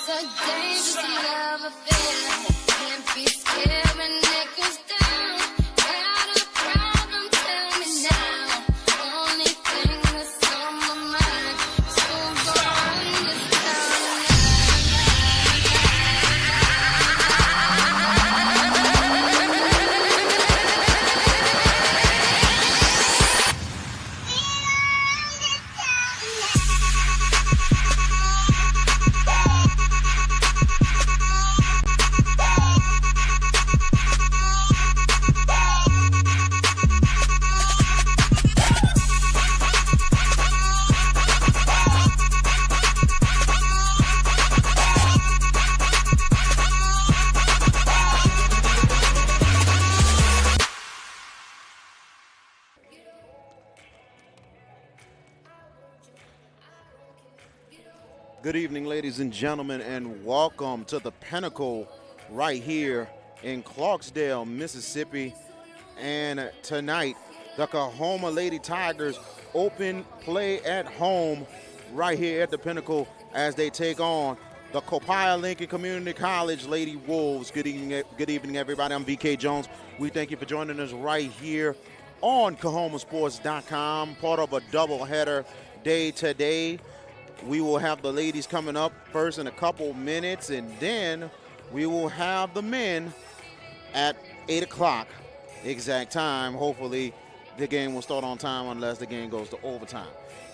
It's a dangerous love affair. Can't be scared when it goes down. Got a problem? Tell me now. Only thing that's on my mind is who's gonna run this town. Good evening, ladies and gentlemen, and welcome to the Pinnacle right here in Clarksdale, Mississippi. And tonight, the Coahoma Lady Tigers open play at home right here at the Pinnacle as they take on the Copiah-Lincoln Community College Lady Wolves. Good evening, everybody. I'm VK Jones. We thank you for joining us right here on CoahomaSports.com, part of a doubleheader day today. We will have the ladies coming up first in a couple minutes, and then we will have the men at 8 o'clock exact time. Hopefully the game will start on time unless the game goes to overtime.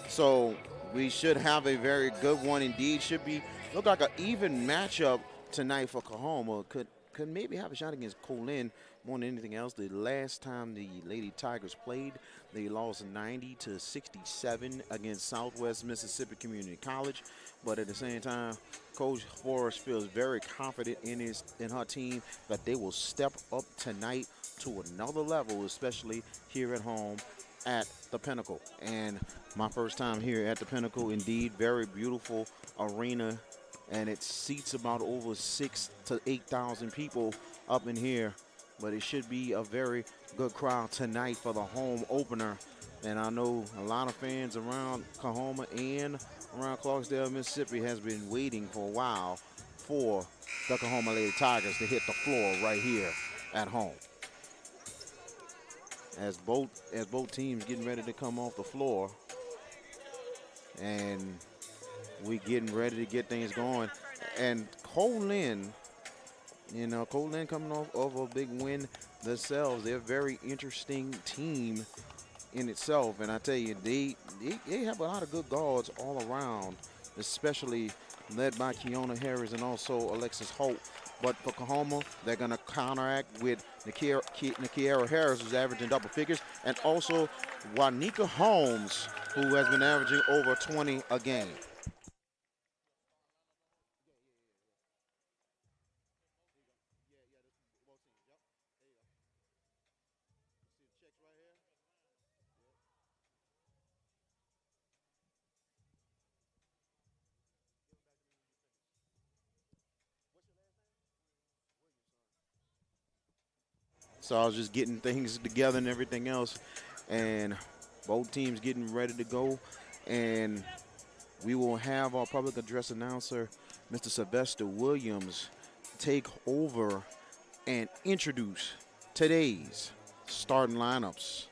So we should have a very good one indeed. Should be look like an even matchup tonight for Coahoma. Could maybe have a shot against Co Lin more than anything else. The last time the Lady Tigers played, they lost 90-67 against Southwest Mississippi Community College. But at the same time, Coach Forrest feels very confident in her team that they will step up tonight to another level, especially here at home at the Pinnacle. And my first time here at the Pinnacle, indeed, very beautiful arena, and it seats about over 6,000 to 8,000 people up in here. But it should be a very good crowd tonight for the home opener. And I know a lot of fans around Coahoma and around Clarksdale, Mississippi has been waiting for a while for the Coahoma Lady Tigers to hit the floor right here at home. As both teams getting ready to come off the floor, and we getting ready to get things going. And Co Lin, Co Lin coming off of a big win themselves. They're a very interesting team in itself, and I tell you, they have a lot of good guards all around, especially led by Kiona Harris and also Alexis Holt. But for Coahoma, they're going to counteract with Nikiara Harris, who's averaging double figures, and also Wanika Holmes, who has been averaging over 20 a game. So I was just getting things together and everything else, and both teams getting ready to go. And we will have our public address announcer, Mr. Sylvester Williams, take over and introduce today's starting lineups.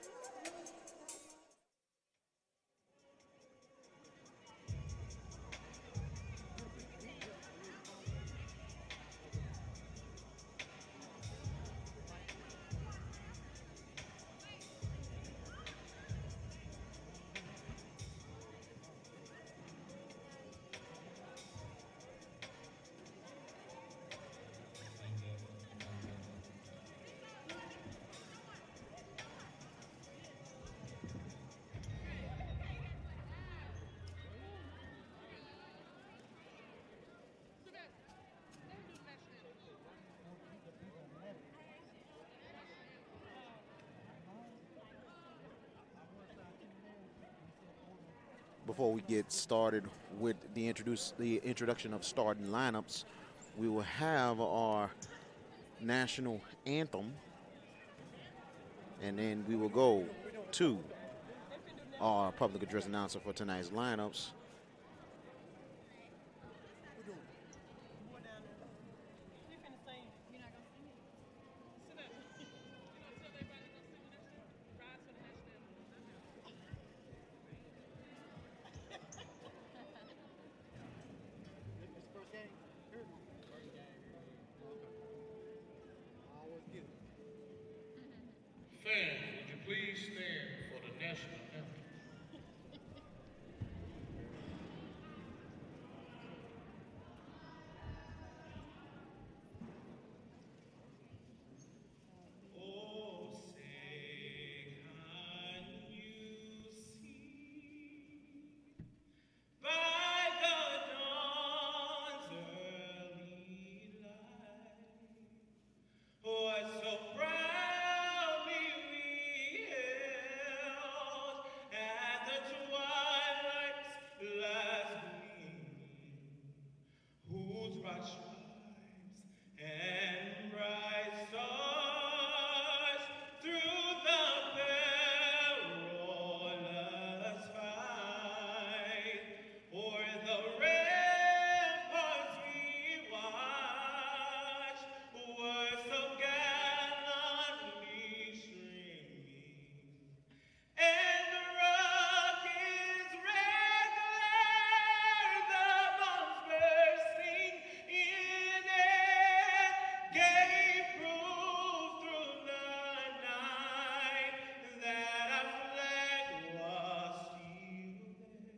Before we get started with the introduction of starting lineups, we will have our national anthem, and then we will go to our public address announcer for tonight's lineups. Fans, would you please stand for the national anthem? Oh, say, can you see by the dawn's early light what so proudly we hailed at the twilight's last gleaming, whose broad stripes and bright stars through the perilous fight o'er the ramparts we watched were so gallantly streaming, and the rocket's red glare, the bombs bursting in air, gave proof through the night that our flag was still there.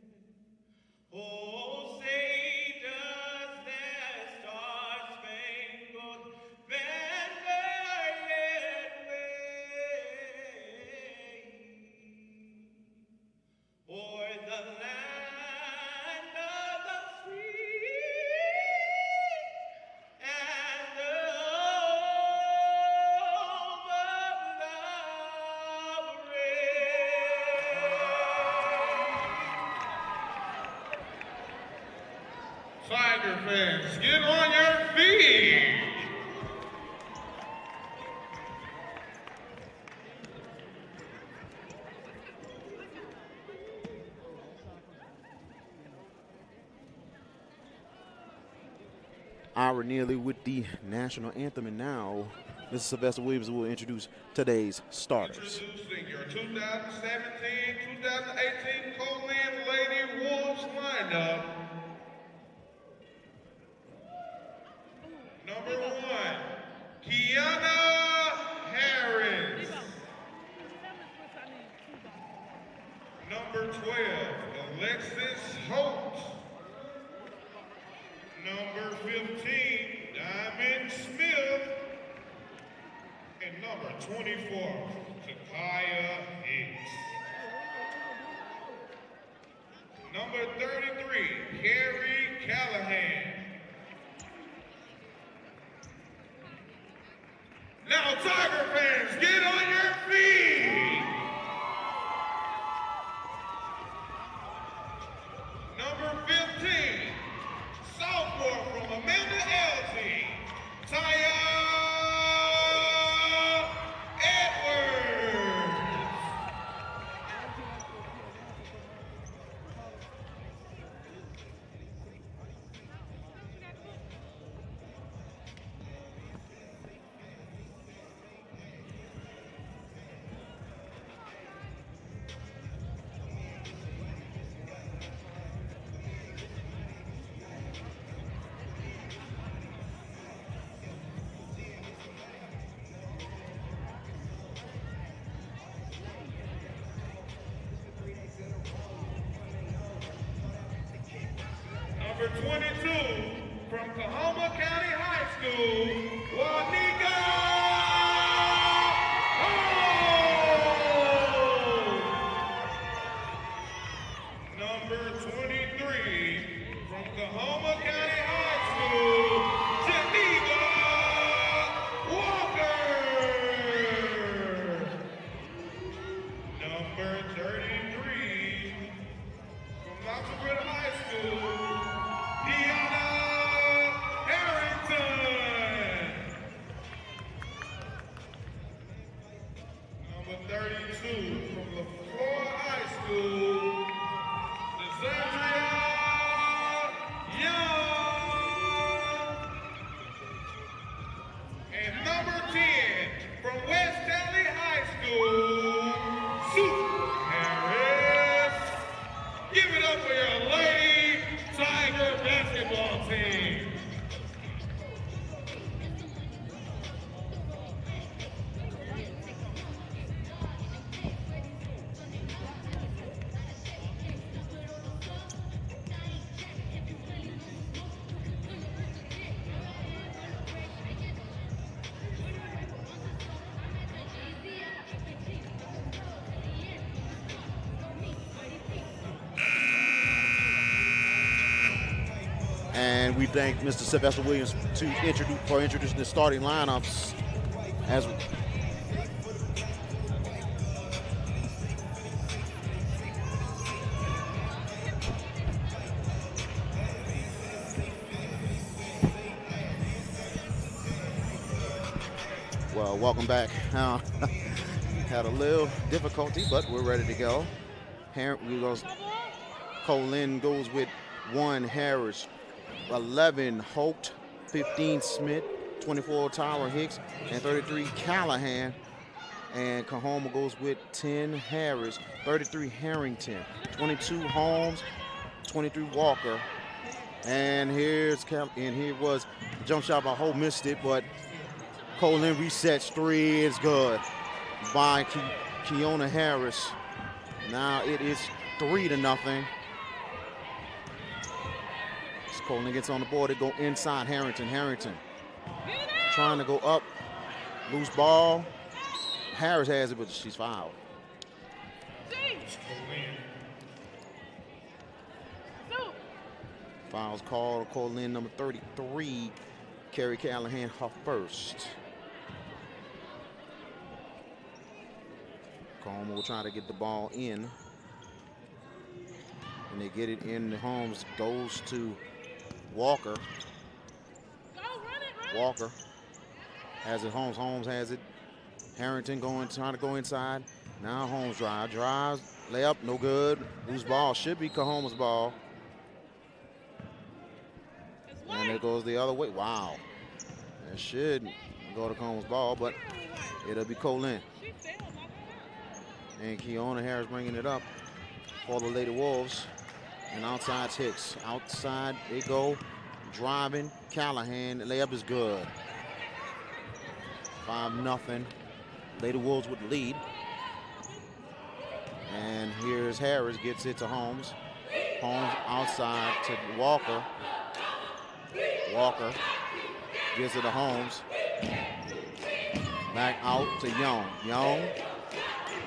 Oh, say does their star-spangled banner yet wave o'er the land of the free and the home of the brave? Tiger fans, get on your feet! Ira Neely with the national anthem, and now Mrs. Sylvester Williams will introduce today's starters. Introducing your 2017-2018 Co Lin Lady Wolves lineup. Number 1, Kiana Harris. Number 12, Alexis Holt. Number 15, Diamond Smith. And number 24, Copiah Hicks. Number 33, Carrie Callahan. Now, Tiger fans, get on your feet! Number 15, sophomore from Amanda Elsie, Taya Edwards. Number 22, from Coahoma County High School, Wanika Hall. Number 23, from Coahoma County High School, Geneva Walker. Number 33, from Knoxville High School, Deanna Harrington. Number 32, from LaFleur High School, Desandria Young. And number 10, from West Stanley High School, Sue Harris. Give it up for your Lady Tiger basketball team. we thank Mr. Sylvester Williams for introducing the starting lineups as well, welcome back. Had a little difficulty, but we're ready to go. Co Lin goes with 1 Harris, 11 Holt, 15 Smith, 24 Tyler Hicks, and 33 Callahan. And Coahoma goes with 10 Harris, 33 Harrington, 22 Holmes, 23 Walker. And here was the jump shot by Holt, missed it, but Co Lin resets 3 is good by Keona Harris. Now it is 3-0. Co Lin gets on the board. They go inside Harrington. Harrington trying to go up. Loose ball. Harris has it, but she's fouled. Fouls called. Co Lin number 33. Carrie Callahan, her first. Coahoma will try to get the ball in. And they get it in. Holmes goes to Walker. Walker has it. Holmes has it. Harrington trying to go inside. Now Holmes drives, layup, no good. Loose ball, should be Coahoma's ball. And it goes the other way. Wow. It should go to Coahoma's ball, but it'll be Co Lin. And Keona Harris bringing it up for the Lady Wolves. And outside's Hicks. Outside they go. Driving. Callahan. The layup is good. 5-0. Lady Wolves with the lead. And here's Harris. Gets it to Holmes. Holmes outside to Walker. Walker gives it to Holmes. Back out to Young. Young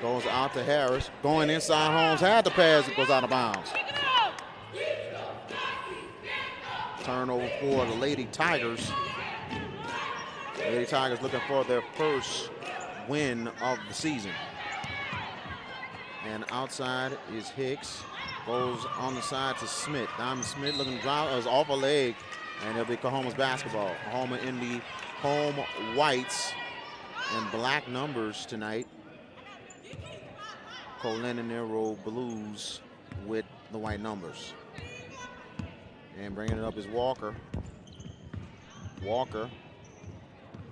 goes out to Harris. Going inside, Holmes had the pass. It goes out of bounds. Turnover for the Lady Tigers. Lady Tigers looking for their first win of the season. And outside is Hicks. Goes on the side to Smith. Diamond Smith looking to drive. It was off a leg. And it'll be Coahoma's basketball. Coahoma in the home whites and black numbers tonight. Co Lin in their row blues with the white numbers. And bringing it up is Walker. Walker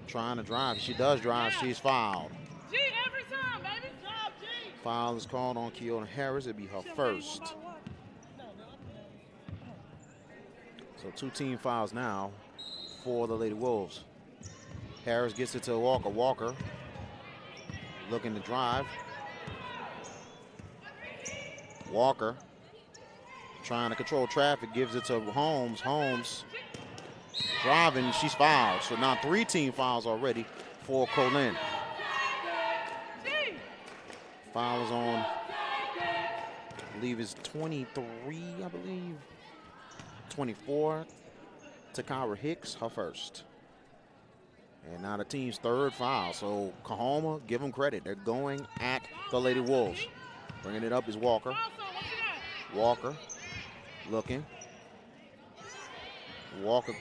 trying to drive. She does drive. She's fouled. G every time, baby. Job, G. Foul is called on Keona Harris. It'll be her first. So 2 team fouls now for the Lady Wolves. Harris gets it to Walker. Walker looking to drive. Walker trying to control traffic, gives it to Holmes. Holmes driving, she's fouled. So now 3 team fouls already for Co Lin. Foul is on, I believe it's 23, I believe. 24, Takara Hicks, her first. And now the team's 3rd foul. So Coahoma, give them credit. They're going at the Lady Wolves. Bringing it up is Walker. Walker looking. Walker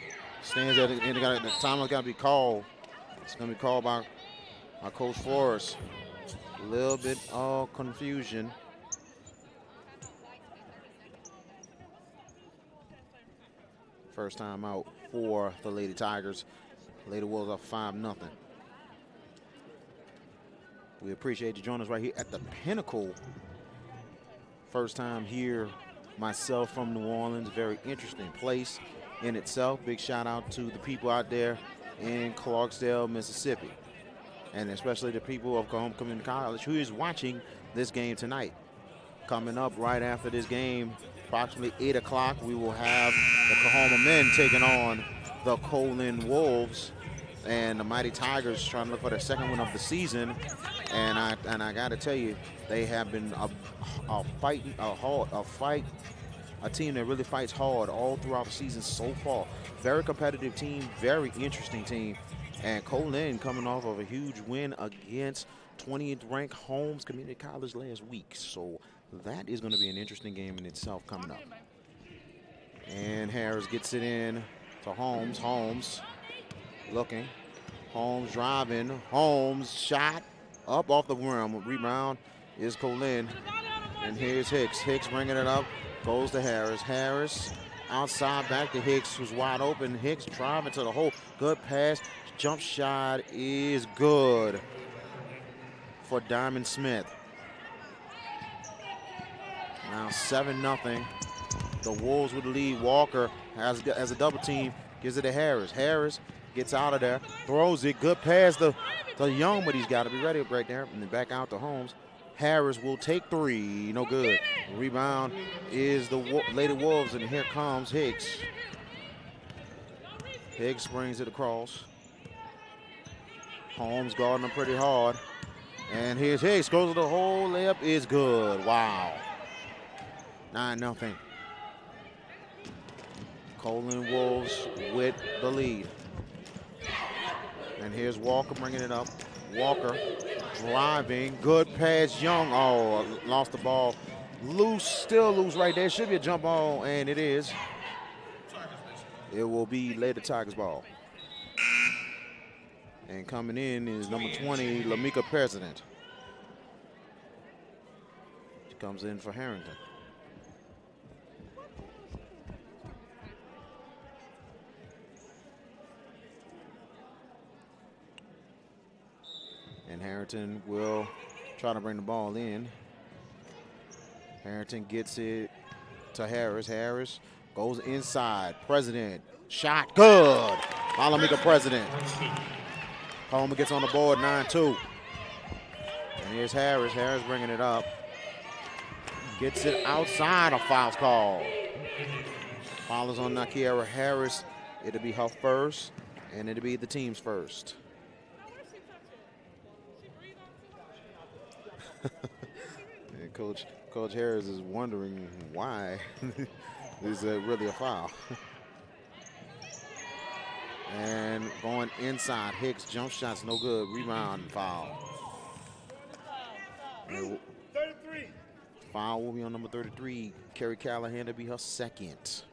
stands at it. The time's got to be called. It's going to be called by Coach Forrest. A little bit of confusion. First time out for the Lady Tigers. Lady Wolves are 5-0. We appreciate you joining us right here at the Pinnacle. First time here myself from New Orleans. Very interesting place in itself. Big shout out to the people out there in Clarksdale, Mississippi. And especially the people of Coahoma Community College who is watching this game tonight. Coming up right after this game, approximately 8 o'clock, we will have the Coahoma men taking on the Co Lin Wolves. And the Mighty Tigers trying to look for their 2nd win of the season. And I got to tell you, they have been a fight a team that really fights hard all throughout the season so far. Very competitive team, very interesting team. And Co Lin coming off of a huge win against 20th ranked Holmes Community College last week. So that is going to be an interesting game in itself coming up. And Harris gets it in to Holmes. Holmes looking. Holmes driving. Holmes shot up off the rim. Rebound is Co Lin. And here's Hicks. Hicks bringing it up. Goes to Harris. Harris outside back to Hicks, who's wide open. Hicks driving to the hole. Good pass. Jump shot is good for Diamond Smith. Now 7-0. The Wolves with the lead. Walker has a double team. Gives it to Harris. Harris gets out of there. Throws it. Good pass to Young, but he's got to be ready right there. And then back out to Holmes. Harris will take 3. No good. Rebound is the Lady Wolves, and here comes Hicks. Hicks brings it across. Holmes guarding him pretty hard. And here's Hicks. Goes to the hole. Layup is good. Wow. 9-0. Co Lin Wolves with the lead. And here's Walker bringing it up. Walker driving. Good pass. Young. Oh, lost the ball. Loose. Still loose right there. Should be a jump ball, and it is. It will be Lady Tigers ball. And coming in is number 20, Lamika President. She comes in for Harrington. And Harrington will try to bring the ball in. Harrington gets it to Harris. Harris goes inside. President. Shot. Good. Lamika President. Coleman gets on the board, 9-2. And here's Harris. Harris bringing it up. Gets it outside. A foul's call. Foul is on Nakiera Harris. It'll be her first, and it'll be the team's first. And Coach Harris is wondering why is that really a foul. And going inside, Hicks jump shots no good. Rebound foul. And 33. foul will be on number 33. Kerry Callahan to be her second.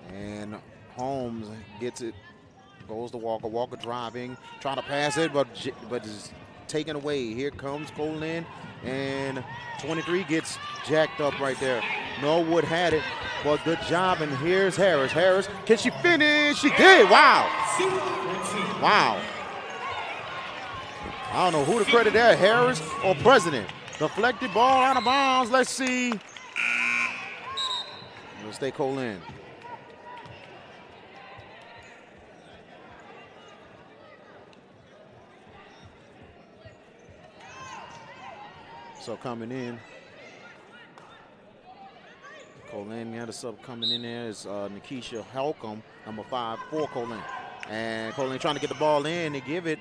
And Holmes gets it. Goes to Walker. Walker driving, trying to pass it, but is taken away. Here comes Co Lin, and 23 gets jacked up right there. Norwood had it, but good job. And here's Harris. Harris, can she finish? She did. Wow. Wow. I don't know who to credit there, Harris or President. Deflected ball out of bounds. Let's see. It'll stay Co Lin. So coming in, Co Lin, the other sub coming in there is Nikisha Holcomb, number 5 for Co Lin. And Co Lin trying to get the ball in. They give it.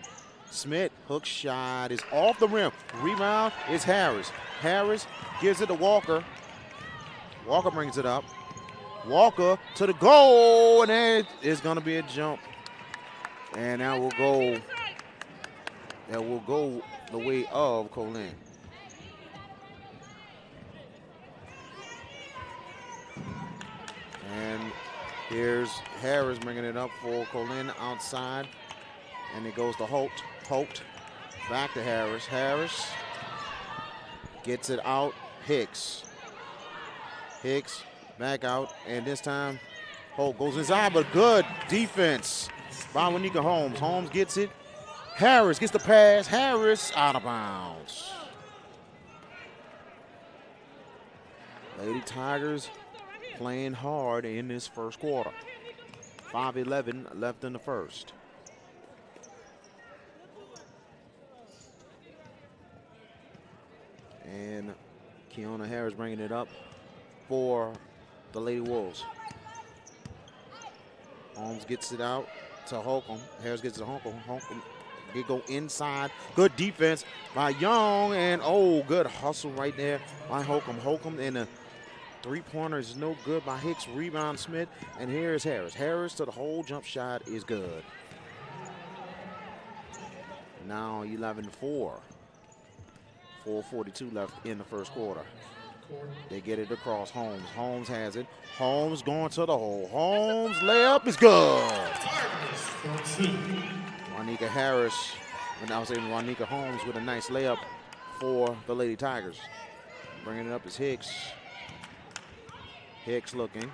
Smith, hook shot is off the rim. Rebound is Harris. Harris gives it to Walker. Walker brings it up. Walker to the goal, and it is going to be a jump. And that will go the way of Co Lin. And here's Harris bringing it up for Co Lin outside. And it goes to Holt. Holt back to Harris. Harris gets it out. Hicks. Hicks back out. And this time Holt goes inside, but good defense by Wanika Holmes. Holmes gets it. Harris gets the pass. Harris out of bounds. Lady Tigers playing hard in this first quarter. 5:11 left in the first. And Kiona Harris bringing it up for the Lady Wolves. Holmes gets it out to Holcomb. Harris gets it to Holcomb. Holcomb They go inside. Good defense by Young, and oh, good hustle right there by Holcomb. Holcomb, and the three-pointer is no good by Hicks. Rebound Smith, and here's Harris. Harris to the hole. Jump shot is good. Now 11-4. 4:42 left in the first quarter. They get it across Holmes. Holmes has it. Holmes going to the hole. Holmes layup is good. Ronika Harris, and I was saying Ronika Holmes with a nice layup for the Lady Tigers. Bringing it up is Hicks. Hicks looking.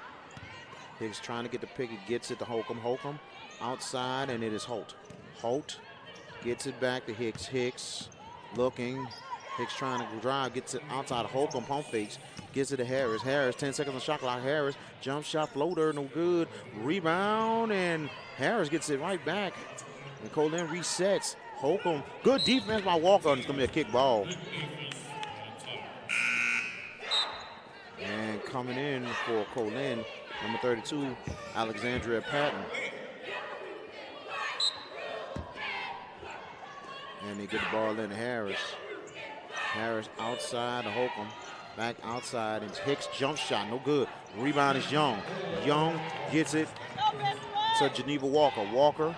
Hicks trying to get the pick. He gets it to Holcomb. Holcomb outside, and it is Holt. Holt gets it back to Hicks. Hicks looking. Hicks trying to drive, gets it outside of Holcomb, pump fakes, gets it to Harris. Harris, 10 seconds on shot clock. Harris, jump shot, floater, no good. Rebound, and Harris gets it right back. And Co Lin resets. Holcomb, good defense by Walker. It's going to be a kick ball. And coming in for Co Lin, number 32, Alexandria Patton. And they get the ball in to Harris. Harris outside to Holcomb. Back outside, and Hicks jump shot, no good. Rebound is Young. Young gets it to Geneva Walker. Walker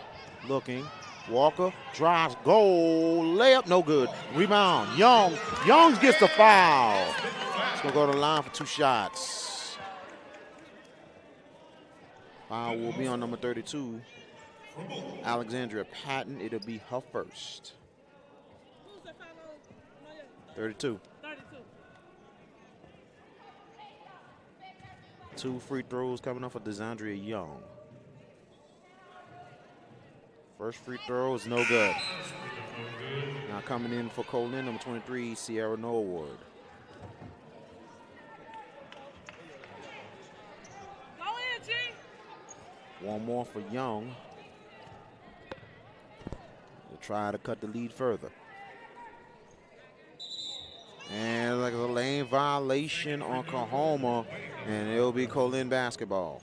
looking. Walker drives, goal, layup, no good. Rebound, Young. Young gets the foul. It's going to go to the line for 2 shots. Foul will be on number 32, Alexandria Patton. It'll be her first. 32. 2 free throws coming up for Desandria Young. First free throw is no good. Now coming in for Co Lin, number 23, Sierra Norwood. Go in, G. One more for Young. They'll try to cut the lead further. And like a lane violation on Coahoma, and it'll be Co Lin basketball.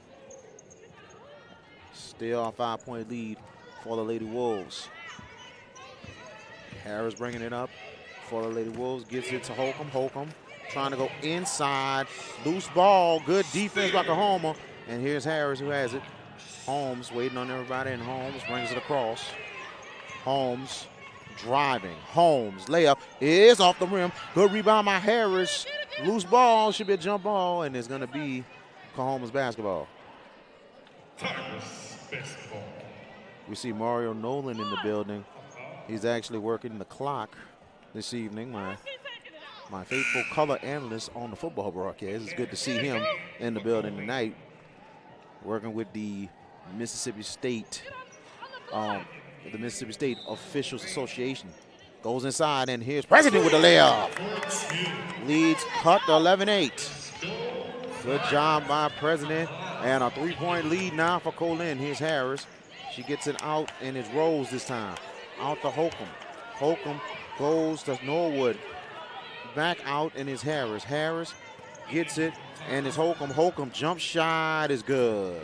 Still a 5-point lead for the Lady Wolves. Harris bringing it up for the Lady Wolves, gets it to Holcomb. Holcomb trying to go inside, loose ball, good defense by Coahoma, and here's Harris who has it. Holmes waiting on everybody, and Holmes brings it across. Holmes driving. Holmes layup is off the rim. Good rebound by Harris. Loose ball, should be a jump ball, and it's going to be Coahoma's basketball. We see Mario Nolan in the building. He's actually working the clock this evening. My faithful color analyst on the football broadcast. It's good to see him in the building tonight, working with the Mississippi State Officials Association. Goes inside, and here's President with the layup. Leads cut to 11-8. Good job by President, and a 3-point lead now for Co Lin. Here's Harris. She gets it out, and it's Rose this time. Out to Holcomb. Holcomb goes to Norwood. Back out, and it's Harris. Harris gets it, and it's Holcomb. Holcomb jump shot is good.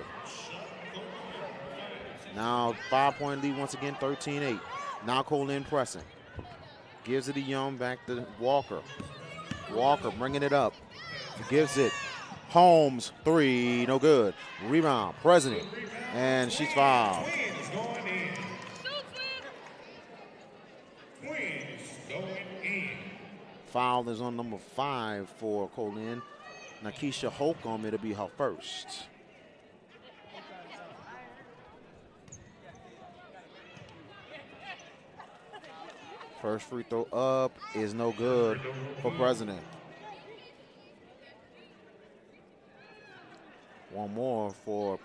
Now 5-point lead once again, 13-8. Now Co Lin pressing. Gives it to Young, back to Walker. Walker bringing it up. Gives it. Holmes, 3, no good. Rebound, President, and she's fouled. Foul is on number 5 for Co Lin. Nakisha Holcomb, it'll be her first. First free throw up is no good for President. One more for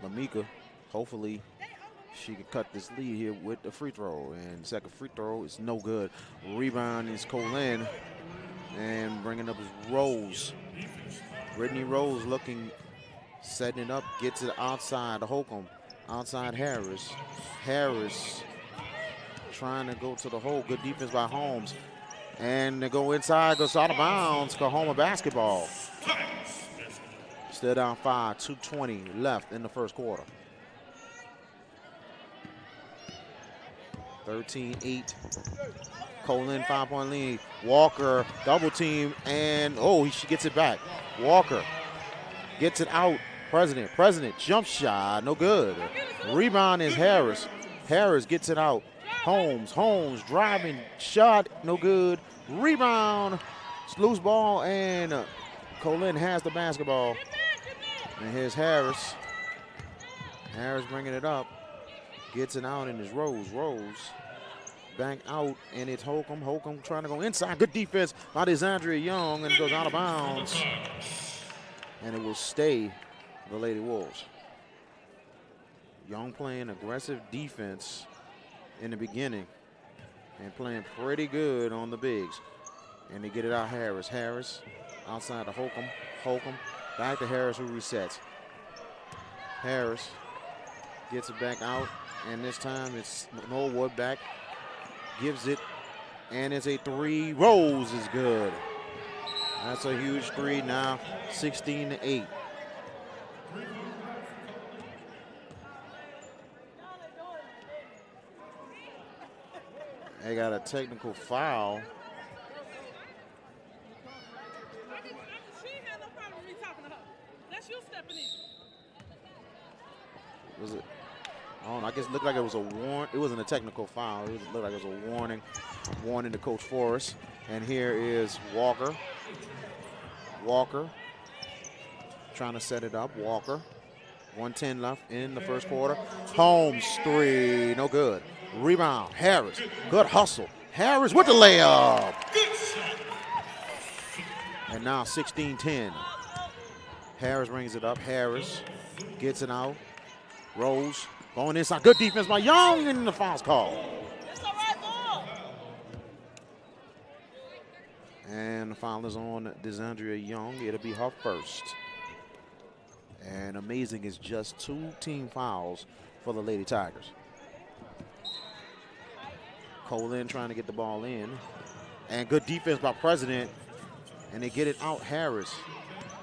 Lamika. Hopefully she can cut this lead here with the free throw. And second free throw is no good. Rebound is Co Lin. And bringing up is Rose. Brittany Rose looking, setting it up, gets it outside to Holcomb. Outside Harris. Harris trying to go to the hole. Good defense by Holmes. And they go inside, goes out of bounds. Coahoma basketball. Still down 5, 2:20 left in the first quarter. 13-8. Co Lin 5-point lead. Walker double team, and she gets it back. Walker gets it out. President jump shot, no good. Rebound is Harris. Harris gets it out. Holmes driving shot, no good. Rebound, it's loose ball, and Co Lin has the basketball. And here's Harris. Harris bringing it up. Gets it out, and it's Rose. Back out, and it's Holcomb. Holcomb trying to go inside. Good defense by DeSandre Young, and it goes out of bounds. And it will stay the Lady Wolves. Young playing aggressive defense in the beginning and playing pretty good on the bigs. And they get it out Harris. Harris outside to Holcomb. Holcomb back to Harris, who resets. Harris gets it back out, and this time it's Norwood back. Gives it, and it's a three. Rose is good. That's a huge three now, 16-8. They got a technical foul. Was it? I guess it looked like it was a warning. It wasn't a technical foul. It looked like it was a warning to Coach Forrest. And here is Walker. Walker trying to set it up. Walker. 1:10 left in the first quarter. Holmes three, no good. Rebound, Harris. Good hustle. Harris with the layup. And now 16-10. Harris brings it up. Harris gets it out. Rose going inside. Good defense by Young, and the foul's called. And the foul is on DeSandre Young. It'll be her first. And amazing is just 2 team fouls for the Lady Tigers. Co Lin trying to get the ball in. And good defense by President. And they get it out Harris.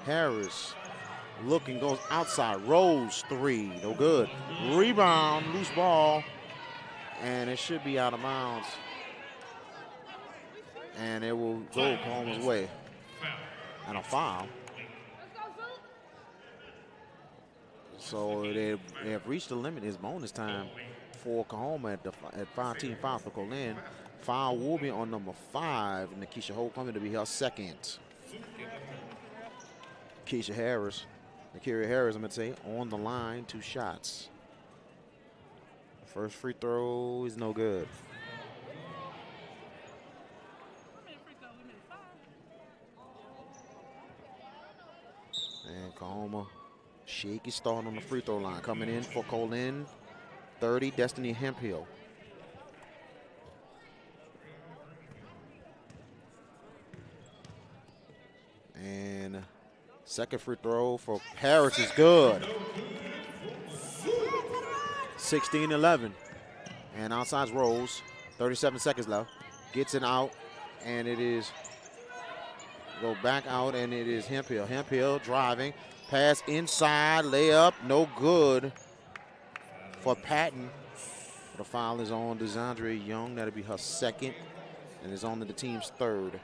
Harris looking, goes outside. Rose three, no good. Rebound, loose ball. And it should be out of bounds. And it will go Coahuma's way. And a foul. So they have reached the limit. It's bonus time for Coahoma at 5-team foul for Co Lin. Foul will be on number 5, and Keisha Holcomb to be her second. Keisha Harris, Nakira Harris, I'm going to say, on the line, 2 shots. First free throw is no good. And Coahoma, shaky start on the free throw line. Coming in for Co Lin, 30, Destiny Hemphill. And second free throw for Harris is good. 16-11. And outside's Rose. 37 seconds left. Gets it out, and it is go back out, and it is Hemphill. Hemphill driving. Pass inside, layup, no good for Patton. The foul is on DeSandre Young. That'll be her second, and is on to the team's third.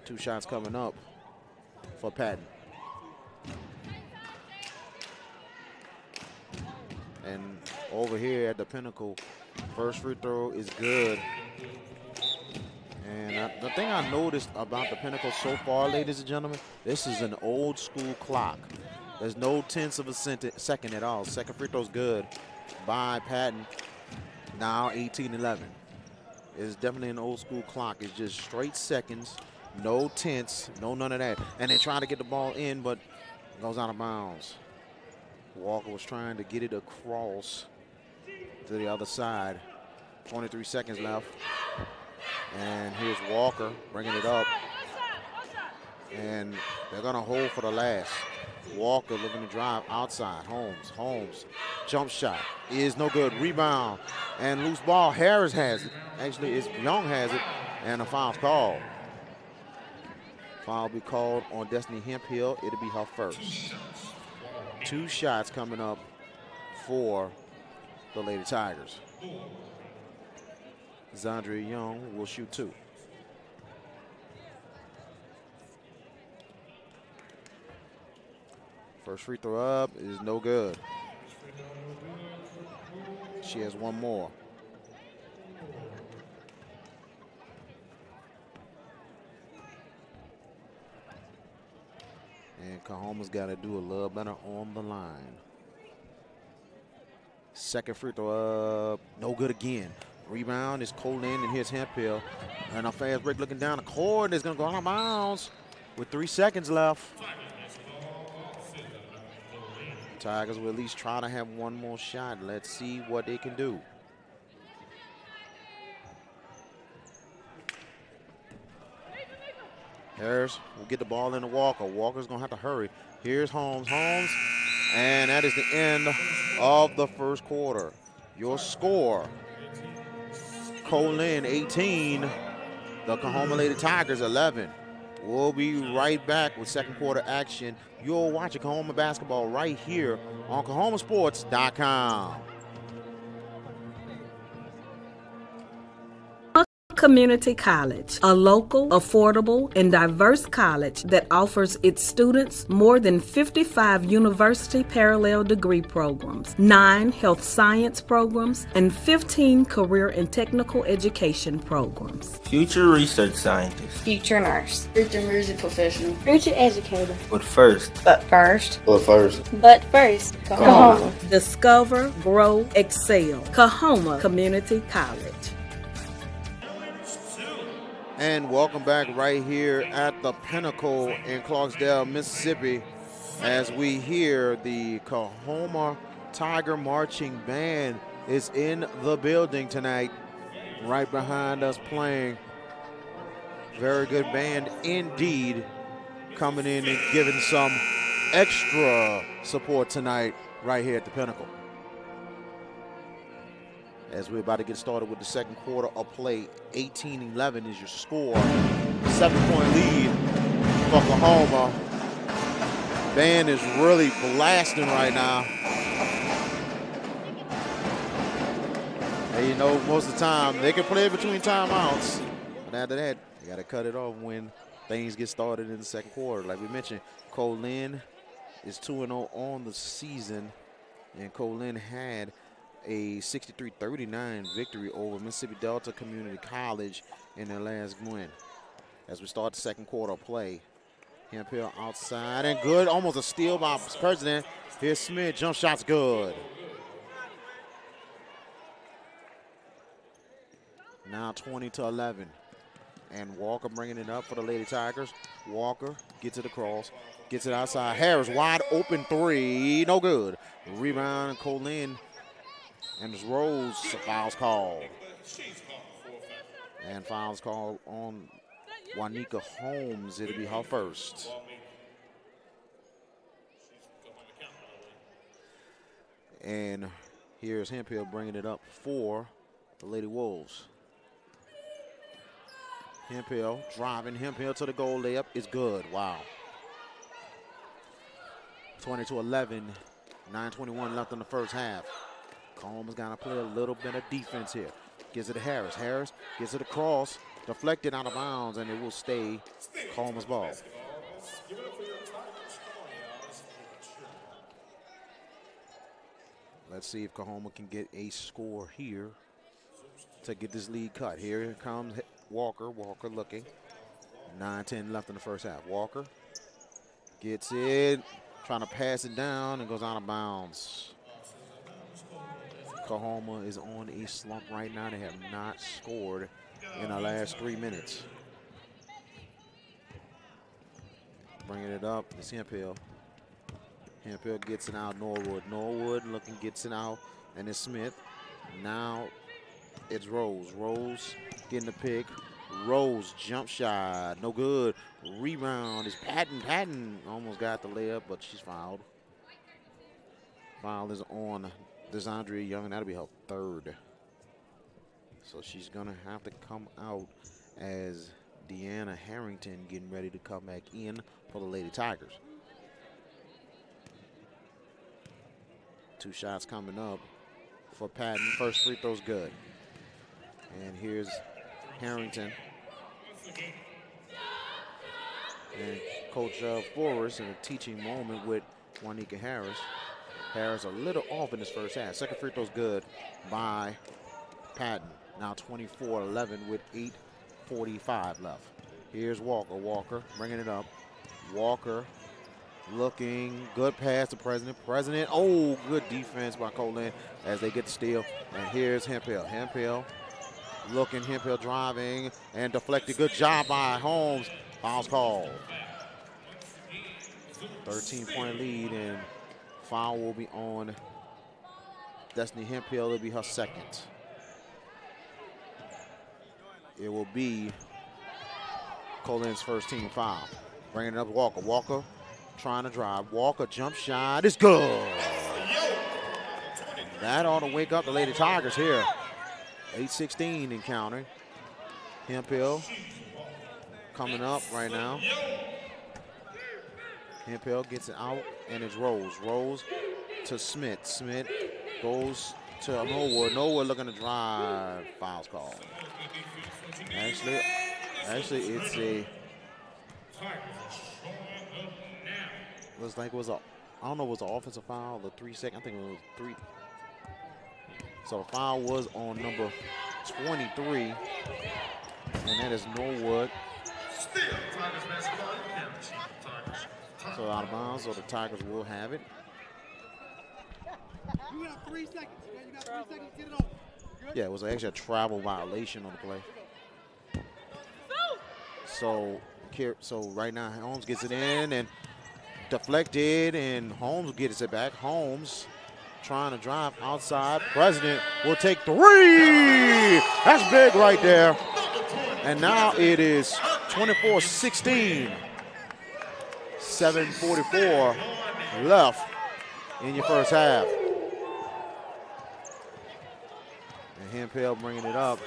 2 shots coming up for Patton. And over here at the Pinnacle, first free throw is good. And the thing I noticed about the Pinnacle so far, ladies and gentlemen, this is an old school clock. There's no tenths of a second at all. Second free throw's good by Patton. Now 18-11. It's definitely an old school clock. It's just straight seconds, no tenths, no none of that. And they're trying to get the ball in, but it goes out of bounds. Walker was trying to get it across to the other side. 23 seconds left. And here's Walker bringing it up. And they're going to hold for the last. Walker looking to drive outside. Holmes. Jump shot is no good. Rebound and loose ball. Harris has it. Actually, it's Young has it. And a foul's called. Foul will be called on Destiny Hemphill. It'll be her first. 2 shots coming up for the Lady Tigers. Zandria Young will shoot 2. First free throw up is no good. She has one more. And Coahoma's got to do a little better on the line. Second free throw up, no good again. Rebound is Co Lin, and here's Hemphill. And a fast break looking down the court. Is going to go out of bounds with 3 seconds left. Tigers will at least try to have one more shot. Let's see what they can do. Harris will get the ball into Walker. Walker's going to have to hurry. Here's Holmes. And that is the end of the first quarter. Your score, Co Lin 18, the Coahoma Lady Tigers 11. We'll be right back with second quarter action. You're watching Coahoma basketball right here on CoahomaSports.com. Community College, a local, affordable, and diverse college that offers its students more than 55 university parallel degree programs, 9 health science programs, and 15 career and technical education programs. Future research scientist. Future nurse. Future music professional. Future educator. But first. Coahoma. Discover, grow, excel. Coahoma Community College. And welcome back right here at the Pinnacle in Clarksdale, Mississippi, as we hear the Coahoma Tiger Marching Band is in the building tonight, right behind us playing. Very good band indeed, coming in and giving some extra support tonight right here at the Pinnacle. As we're about to get started with the second quarter of play, 18-11 is your score. 7-point lead for Coahoma. Band is really blasting right now. And you know, most of the time, they can play between timeouts. But after that, you got to cut it off when things get started in the second quarter. Like we mentioned, Co Lin is 2-0 on the season. And Co Lin had a 63-39 victory over Mississippi Delta Community College in their last win. As we start the second quarter of play, Hemphill outside and good, almost a steal by President. Here's Smith, jump shot's good. Now 20-11, and Walker bringing it up for the Lady Tigers. Walker gets it across, gets it outside. Harris wide open 3, no good. Rebound, Co Lin. And it's Rose, fouls called. And fouls called on Juanika Holmes. It'll be her first. And here's Hemphill bringing it up for the Lady Wolves. Hemphill driving, Hemphill to the goal layup is good. Wow. 20-11, 9:21 left in the first half. Coleman's got to play a little bit of defense here. Gives it to Harris. Harris gets it across, deflected out of bounds, and it will stay Coleman's ball. Let's see if Coahoma can get a score here to get this lead cut. Here comes Walker. Walker looking. 9:10 left in the first half. Walker gets it, trying to pass it down, and goes out of bounds. Coahoma is on a slump right now. They have not scored in the last 3 minutes. Bringing it up, it's Hemphill. Hemphill gets it out, Norwood. Norwood looking, gets it out, and it's Smith. Now it's Rose. Rose getting the pick. Rose, jump shot, no good. Rebound is Patton. Patton almost got the layup, but she's fouled. Foul is on Zandria Young, and that'll be her third. So she's gonna have to come out as Deanna Harrington getting ready to come back in for the Lady Tigers. 2 shots coming up for Patton. First free throw's good. And here's Harrington. And Coach Forrest in a teaching moment with Juanika Harris. Harris a little off in his first half. Second free throw's good by Patton. Now 24-11 with 8:45 left. Here's Walker. Walker bringing it up. Walker looking good pass to President. President, oh, good defense by Co Lin as they get the steal. And here's Hemphill. Hemphill looking, Hemphill driving and deflected. Good job by Holmes. Foul's called. 13-point lead, and foul will be on Destiny Hemphill. It'll be her second. It will be Co Lin's first team foul. Bringing it up, Walker. Walker trying to drive. Walker jump shot is good. That ought to wake up the Lady Tigers here. 8:16 in counting. Hemphill coming up right now. Hemphill gets it out, and it's Rose. Rose to Smith. Smith goes to Norwood. Norwood looking to drive. Foul's called. Actually, it's a. Looks like it was a. I don't know if it was an offensive foul or 3 second. I think it was 3. So the foul was on number 23, and that is Norwood. So out of bounds, so the Tigers will have it. You got 3 seconds. You got 3 seconds. Get it on. Yeah, it was actually a travel violation on the play. So right now Holmes gets it in and deflected, and Holmes gets it back. Holmes trying to drive outside. President will take 3. That's big right there. And now it is 24-16. 7:44 left in your first half. And Hemphill bringing it up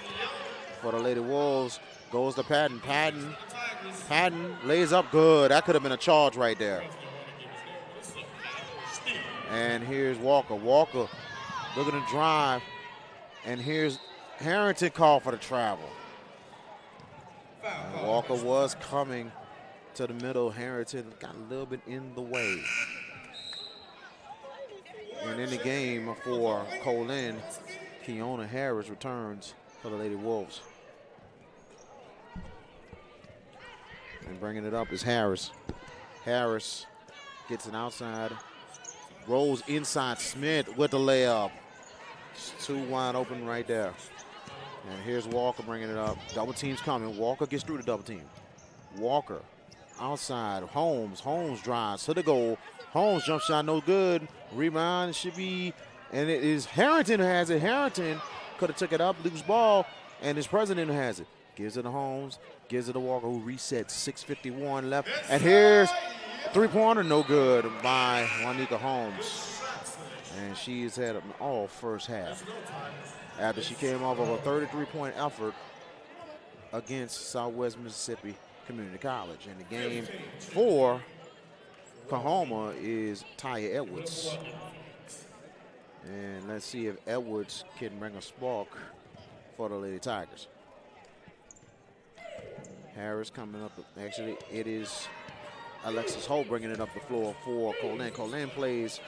for the Lady Wolves. Goes to Patton. Patton lays up good. That could have been a charge right there. And here's Walker. Walker looking to drive. And here's Harrington called for the travel. And Walker was coming to the middle. Harrington got a little bit in the way. And in the game for Co Lin, Keona Harris returns for the Lady Wolves. And bringing it up is Harris. Harris gets it outside. Rolls inside. Smith with the layup. It's 2 wide open right there. And here's Walker bringing it up. Double team's coming. Walker gets through the double team. Walker outside. Holmes drives to the goal. Holmes jump shot no good. Rebound should be, and it is Harrington who has it. Harrington could have took it up, loose ball, and his President who has it. Gives it to Holmes, gives it to Walker, who resets. 6:51 left. And here's a 3-pointer, no good by Juanika Holmes. And she's had an all first half after she came off of a 33-point effort against Southwest Mississippi Community College. And the game for Coahoma is Taya Edwards. And let's see if Edwards can bring a spark for the Lady Tigers. Harris coming up. Actually, it is Alexis Holt bringing it up the floor for Co Lin. Co Lin plays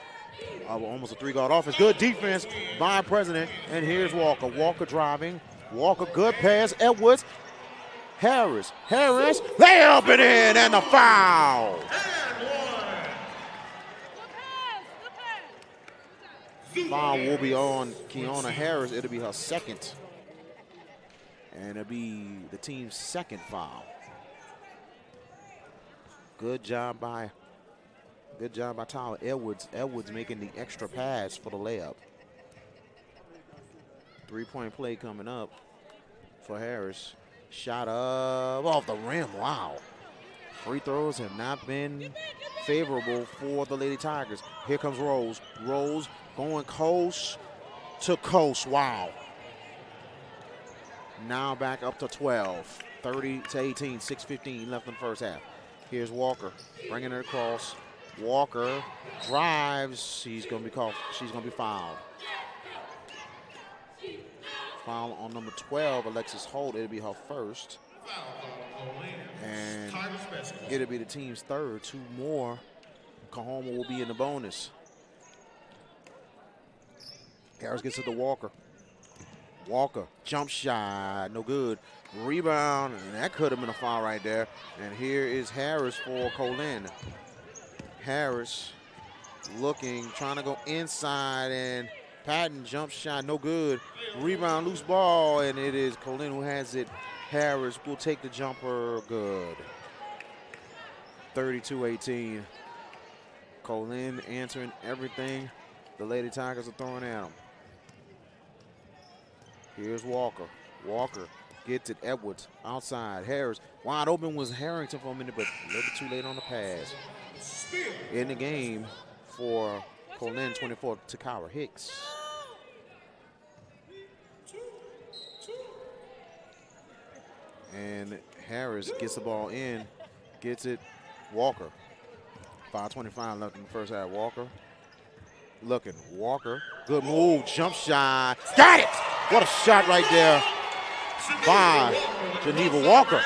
almost a 3-guard offense. Good defense by President. And here's Walker. Walker driving. Walker, good pass. Edwards. Harris, lay up and in, and the foul. Foul will be on Keona Harris. It'll be her second. And it'll be the team's second foul. Good job by Tyler Edwards. Edwards making the extra pass for the layup. 3-point play coming up for Harris. Shot up off the rim. Wow. Free throws have not been favorable for the Lady Tigers. Here comes Rose. Rose going coast to coast. Wow. Now back up to 12. 30-18. 6:15 left in the first half. Here's Walker bringing it across. Walker drives. She's going to be fouled. foul on number 12, Alexis Holt. It'll be her first. And it'll be the team's third. 2 more. Coahoma will be in the bonus. Harris gets it to Walker. Walker, jump shot, no good. Rebound, and that could have been a foul right there. And here is Harris for Co Lin. Harris looking, trying to go inside, and Patton jump shot, no good. Rebound, loose ball, and it is Co Lin who has it. Harris will take the jumper, good. 32-18. Co Lin answering everything the Lady Tigers are throwing at him. Here's Walker. Walker gets it. Edwards outside. Harris wide open was Harrington for a minute, but a little bit too late on the pass. In the game for Co Lin, 24, Takara Hicks. And Harris gets the ball in, gets it. Walker. 5:25 left in the first half. Walker looking. Walker. Good move. Jump shot. Got it! What a shot right there by Geneva Walker.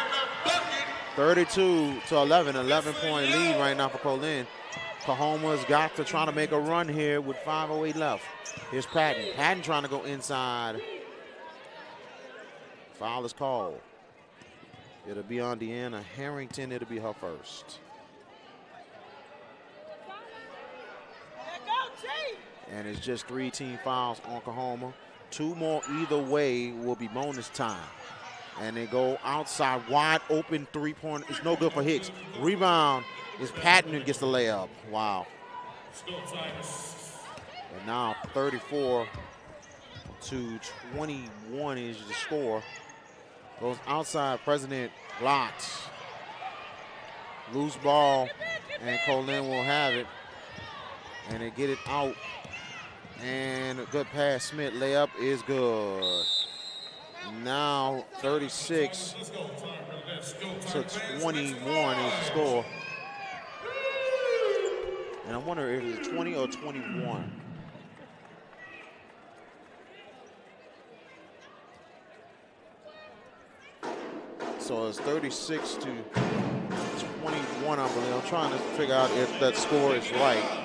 32-11. 11-point lead right now for Co Lin. Coahoma's got to try to make a run here with 5:08 left. Here's Patton. Patton trying to go inside. Foul is called. It'll be on Deanna Harrington. It'll be her first. And it's just 3 team fouls on Coahoma. 2 more either way will be bonus time. And they go outside, wide open 3-pointer. It's no good for Hicks. Rebound is Patton who gets the layup. Wow. And now 34-21 is the score. Goes outside, President blocks. Loose ball, and Co Lin will have it. And they get it out. And a good pass, Smith. Layup is good. Now 36-21 is the score. And I wonder if it's 20 or 21. So it's 36-21, I believe. I'm trying to figure out if that score is right.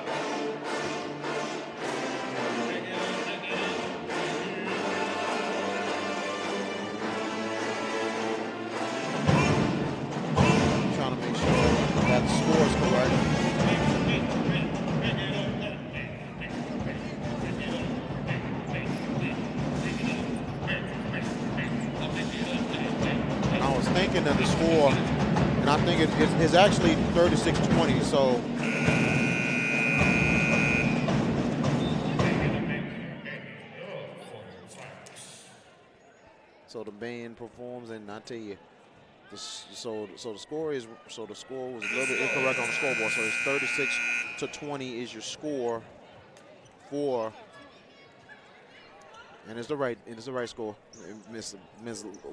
Of the score, and I think it's actually 36-20. So the band performs, and I tell you, the score was a little bit incorrect on the scoreboard. So it's 36-20 is your score for. And it's the right score. Miss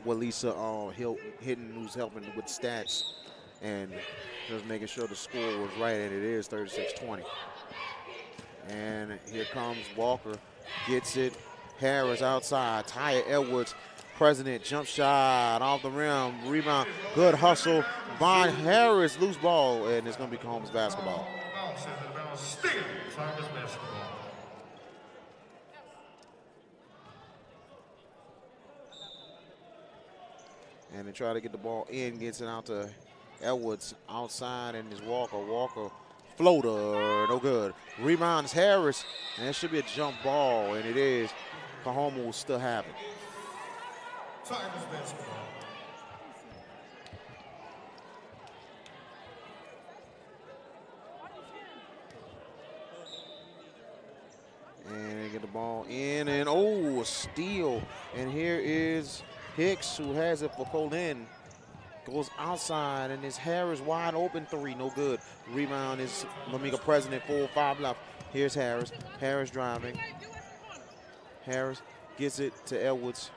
Walisa Hilton, who's helping with stats, and just making sure the score was right, and it is 36-20. And here comes Walker, gets it. Harris outside. Taya Edwards, President jump shot off the rim, rebound, good hustle. Von Harris, loose ball, and it's going to be Coahom's basketball. And they try to get the ball in, gets it out to Edwards outside, and it's Walker. Walker floater, no good. Rebounds Harris, and it should be a jump ball, and it is. Coahoma will still have it. And they get the ball in, and a steal. And here is Hicks, who has it for Co Lin, goes outside, and it's Harris wide open 3, no good. Rebound is Lamiga President, 4-5 left. Here's Harris. Harris driving. Harris gets it to Edwards.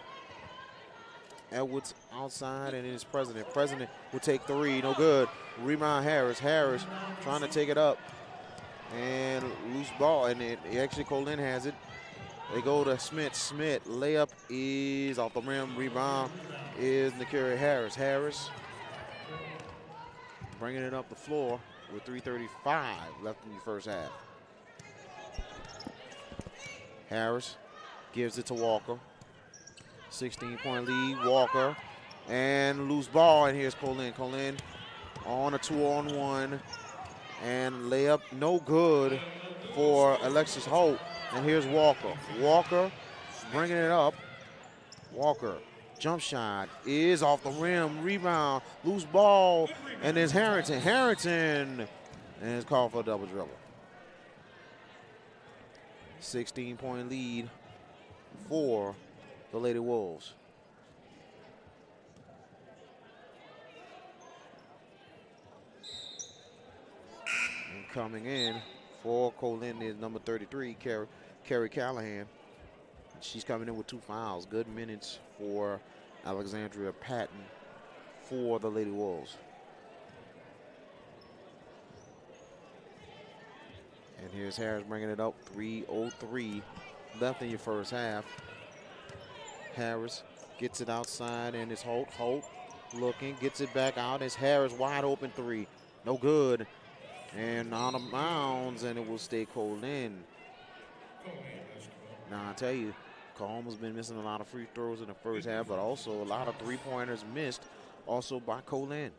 Edwards outside, and it's President. President will take 3, no good. Rebound Harris. Harris trying to take it up, and loose ball, and actually Co Lin has it. They go to Smith. Smith, layup is off the rim. Rebound is Nakari Harris. Harris bringing it up the floor with 3:35 left in the first half. Harris gives it to Walker. 16-point lead, Walker. And loose ball, and here's Co Lin. Co Lin on a 2-on-1. And layup no good for Alexis Holt. And here's Walker. Walker bringing it up. Walker, jump shot is off the rim. Rebound, loose ball, and there's Harrington. Harrington, and it's called for a double dribble. 16-point lead for the Lady Wolves. And coming in for Co Lin is number 33, Carrie Callahan. She's coming in with 2 fouls. Good minutes for Alexandria Patton for the Lady Wolves. And here's Harris bringing it up. 3:03 left in your first half. Harris gets it outside, and it's Holt. Holt looking, gets it back out. It's Harris, wide open 3. No good. And out of bounds, and it will stay Co Lin. Now, I tell you, Coahoma's been missing a lot of free throws in the first half, but also a lot of three-pointers missed also by Co Lin.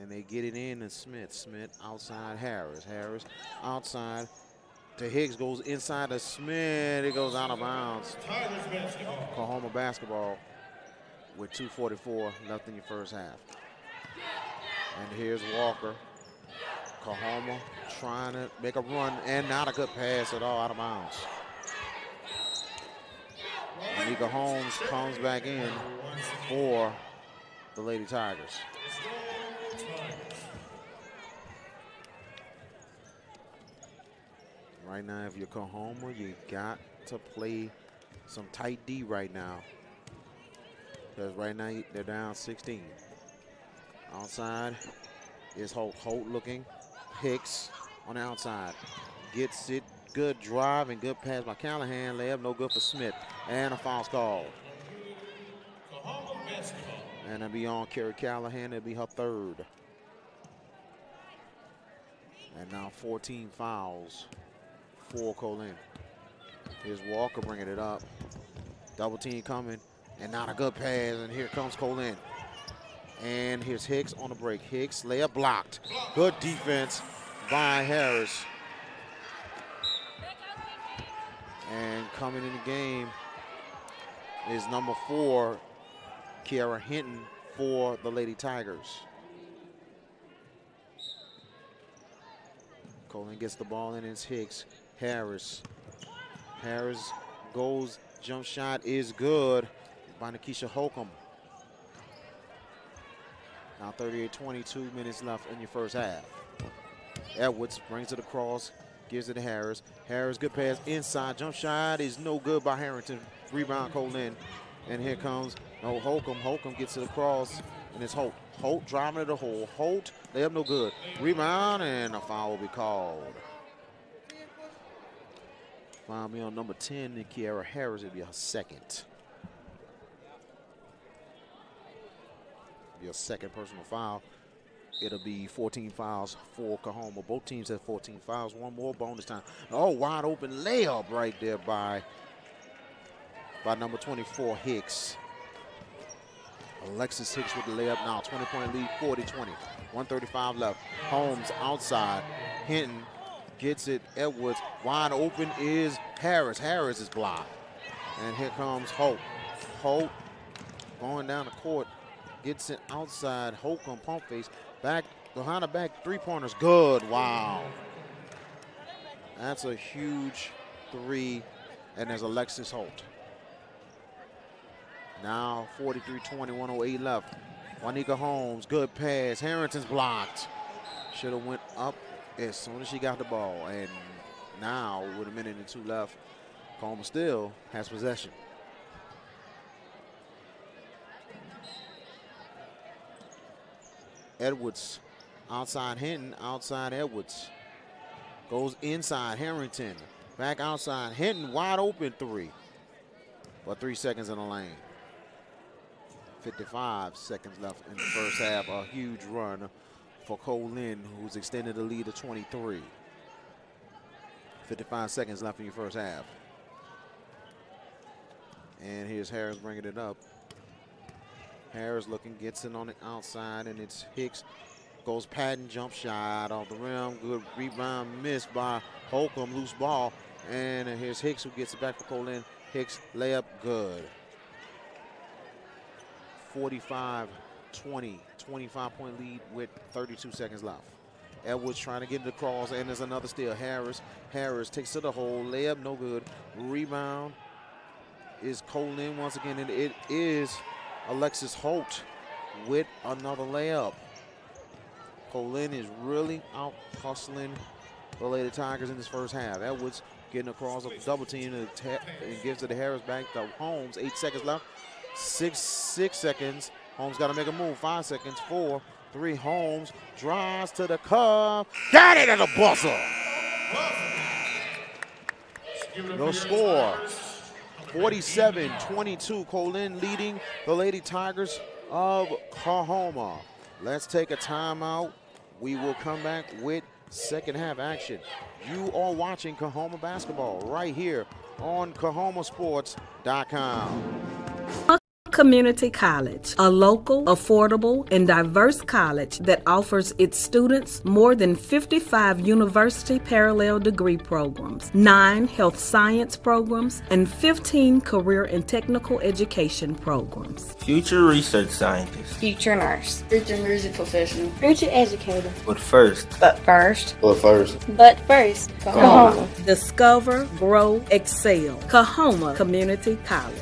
And they get it in to Smith. Smith outside Harris. Harris outside to Hicks, goes inside to Smith. It goes out of bounds. Coahoma basketball with 2:44 left in your first half. And here's Walker. Coahoma trying to make a run, and not a good pass at all, out of bounds. Nika Holmes comes back in for the Lady Tigers. Right now, if you're Coahoma, you got to play some tight D right now. Because right now, they're down 16. Outside is Holt. Holt looking. Hicks on the outside. Gets it. Good drive and good pass by Callahan. Layup no good for Smith. And a foul's called. And it'll be on Carrie Callahan. It'll be her 3rd. And now 14 fouls for Co Lin. Here's Walker bringing it up. Double team coming. And not a good pass. And here comes Co Lin. And here's Hicks on the break. Hicks, layup blocked. Good defense by Harris. And coming in the game is number 4, Kiara Hinton for the Lady Tigers. Co Lin gets the ball in, it's Hicks. Harris. Harris goes, jump shot is good by Nikisha Holcomb. Now 38-22 minutes left in your first half. Edwards brings it across, gives it to Harris. Harris, good pass inside. Jump shot is no good by Harrington. Rebound Co Lin. And here comes Holcomb. Holcomb gets it across, and it's Holt. Holt driving to the hole. Holt, layup no good. Rebound, and a foul will be called. Foul me on number 10, Kiara Harris. It'll be her 2nd. Your 2nd personal foul. It'll be 14 fouls for Coahoma. Both teams have 14 fouls. One more bonus time. Oh, wide open layup right there by number 24, Hicks. Alexis Hicks with the layup now. 20-point lead, 40-20. 1:35 left. Holmes outside. Hinton gets it. Edwards. Wide open is Harris. Harris is blocked. And here comes Holt. Holt going down the court. Gets it outside. Holcomb pump face. Back behind the back. 3-pointers. Good. Wow. That's a huge 3. And there's Alexis Holt. Now 43-20, 1:08 left. Juanika Holmes. Good pass. Harrington's blocked. Should have went up as soon as she got the ball. And now with 1:02 left, Coahoma still has possession. Edwards outside Hinton, outside Edwards. Goes inside Harrington. Back outside. Hinton wide open three. But 3 seconds in the lane. 55 seconds left in the first half. A huge run for Co Lin, who's extended the lead to 23. 55 seconds left in your first half. And here's Harris bringing it up. Harris looking, gets in on the outside, and it's Hicks. Goes Patton, jump shot off the rim. Good rebound, missed by Holcomb, loose ball. And here's Hicks who gets it back for Co Lin. Hicks layup, good. 45-20, 25-point lead with 32 seconds left. Edwards trying to get it across, and there's another steal. Harris takes to the hole, layup, no good. Rebound is Co Lin once again, and it is Alexis Holt with another layup. Co Lin is really out hustling the Lady Tigers in this first half. Edwards getting across a double team and gives it to Harris, back to Holmes. 8 seconds left. 6 seconds. Holmes got to make a move. 5 seconds. 4, 3. Holmes drives to the cup. Got it at the buzzer. No score. 47-22. Co Lin leading the Lady Tigers of Coahoma. Let's take a timeout. We will come back with second half action. You are watching Coahoma basketball right here on CoahomaSports.com. Community College, a local, affordable, and diverse college that offers its students more than 55 university parallel degree programs, 9 health science programs, and 15 career and technical education programs. Future research scientist. Future nurse. Future music professional. Future educator. But first. But first. Coahoma. Discover, grow, excel. Coahoma Community College.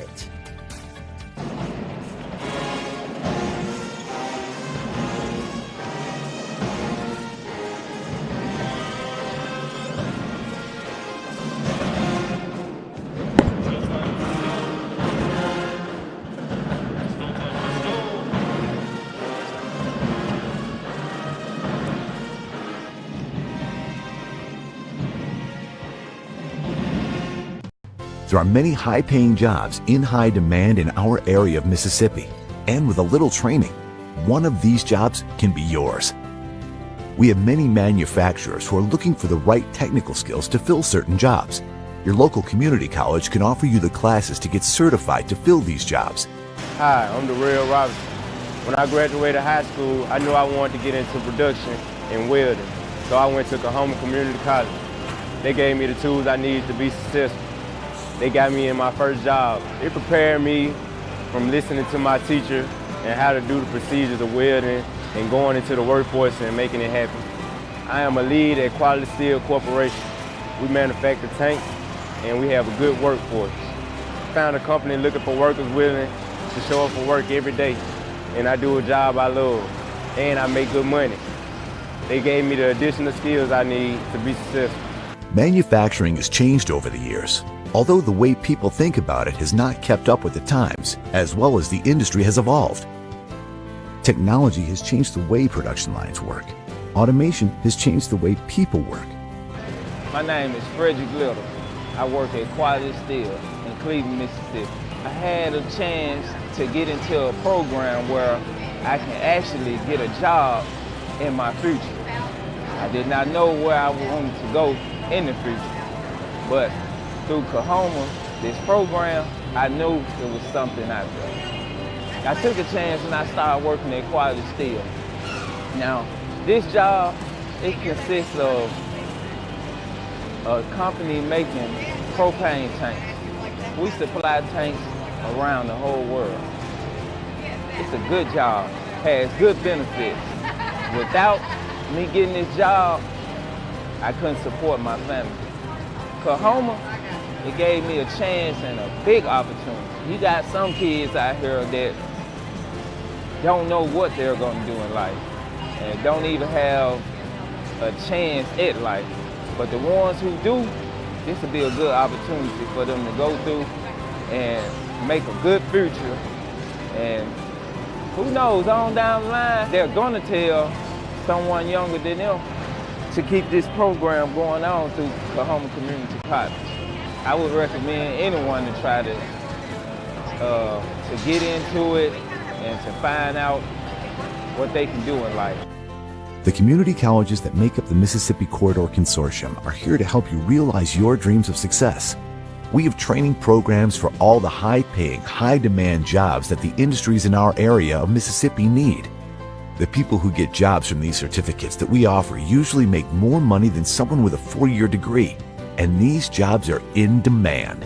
There are many high-paying jobs in high demand in our area of Mississippi, and with a little training, one of these jobs can be yours. We have many manufacturers who are looking for the right technical skills to fill certain jobs. Your local community college can offer you the classes to get certified to fill these jobs. Hi, I'm Darrell Robinson. When I graduated high school, I knew I wanted to get into production and welding, so I went to Coahoma Community College. They gave me the tools I needed to be successful. They got me in my first job. It prepared me from listening to my teacher and how to do the procedures of welding and going into the workforce and making it happen. I am a lead at Quality Steel Corporation. We manufacture tanks and we have a good workforce. Found a company looking for workers willing to show up for work every day, and I do a job I love and I make good money. They gave me the additional skills I need to be successful. Manufacturing has changed over the years, although the way people think about it has not kept up with the times, as well as the industry has evolved. Technology has changed the way production lines work. Automation has changed the way people work. My name is Frederick Little. I work at Quality Steel in Cleveland, Mississippi. I had a chance to get into a program where I can actually get a job in my future. I did not know where I wanted to go in the future, but through Coahoma, this program, I knew it was something out there. I took a chance and I started working at Quality Steel. Now, this job, it consists of a company making propane tanks. We supply tanks around the whole world. It's a good job, has good benefits. Without me getting this job, I couldn't support my family. Coahoma, it gave me a chance and a big opportunity. You got some kids out here that don't know what they're going to do in life and don't even have a chance at life. But the ones who do, this will be a good opportunity for them to go through and make a good future. And who knows, on down the line, they're going to tell someone younger than them to keep this program going on through Coahoma Community College. college. I would recommend anyone to try to get into it and to find out what they can do in life. The community colleges that make up the Mississippi Corridor Consortium are here to help you realize your dreams of success. We have training programs for all the high-paying, high-demand jobs that the industries in our area of Mississippi need. The people who get jobs from these certificates that we offer usually make more money than someone with a 4-year degree, and these jobs are in demand.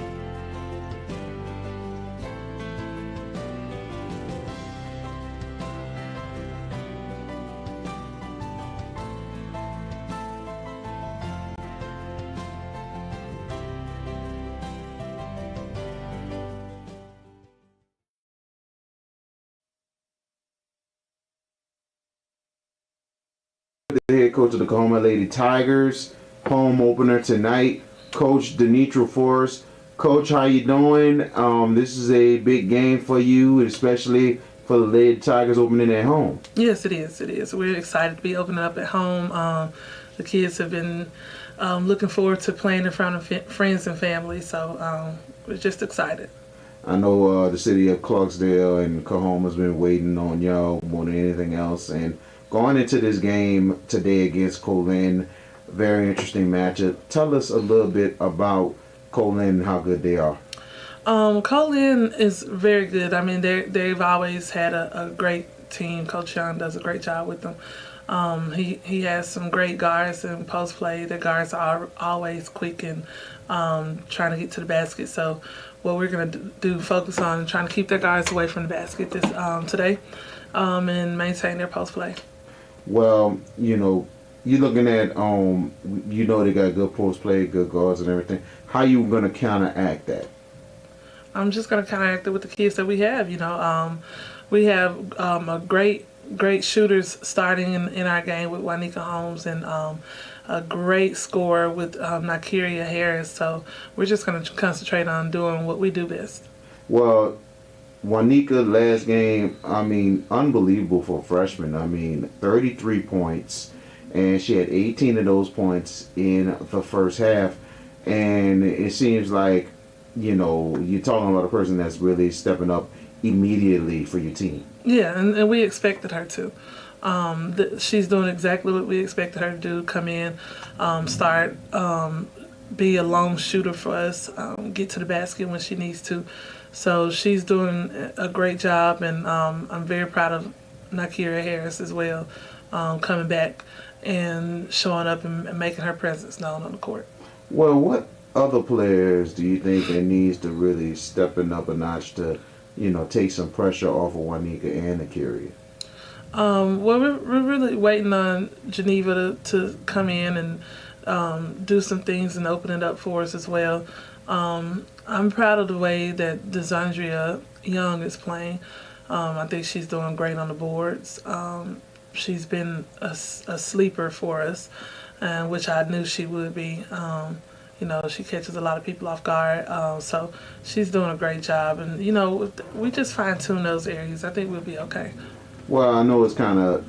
The head coach of the Coahoma Lady Tigers, home opener tonight, Coach Denitra Forrest. Coach, how you doing? This is a big game for you, especially for the Lady Tigers opening at home. Yes, it is. It is. We're excited to be opening up at home. The kids have been looking forward to playing in front of friends and family, so we're just excited. I know the city of Clarksdale and Coahoma's been waiting on y'all more than anything else, and going into this game today against Co Lin, very interesting matchup. Tell us a little bit about Co Lin and how good they are. Co Lin is very good. I mean, they've always had a great team. Coach Young does a great job with them. He has some great guards in post play. Their guards are always quick and trying to get to the basket. So what we're going to do, focus on trying to keep their guards away from the basket today and maintain their post play. Well, you're looking at, they got good post play, good guards and everything. How you going to counteract that? I'm just going to counteract it with the kids that we have. We have a great shooters starting in our game with Juanika Holmes and a great scorer with Nakiria Harris. So we're just going to concentrate on doing what we do best. Well, Juanika last game, unbelievable for a freshman. 33 points, and she had 18 of those points in the first half. And it seems like, you're talking about a person that's really stepping up immediately for your team. Yeah, and we expected her to. She's doing exactly what we expected her to do, come in, start, be a lone shooter for us, get to the basket when she needs to. So she's doing a great job, and I'm very proud of Nakiria Harris as well, coming back and showing up and making her presence known on the court. Well, what other players do you think that needs to really stepping up a notch to, take some pressure off of Juanika and Nakiria? Well, we're really waiting on Geneva to come in and do some things and open it up for us as well. I'm proud of the way that Desandria Young is playing. I think she's doing great on the boards. She's been a sleeper for us, which I knew she would be. She catches a lot of people off guard. So she's doing a great job. And, we just fine-tune those areas. I think we'll be okay. Well, I know it's kind of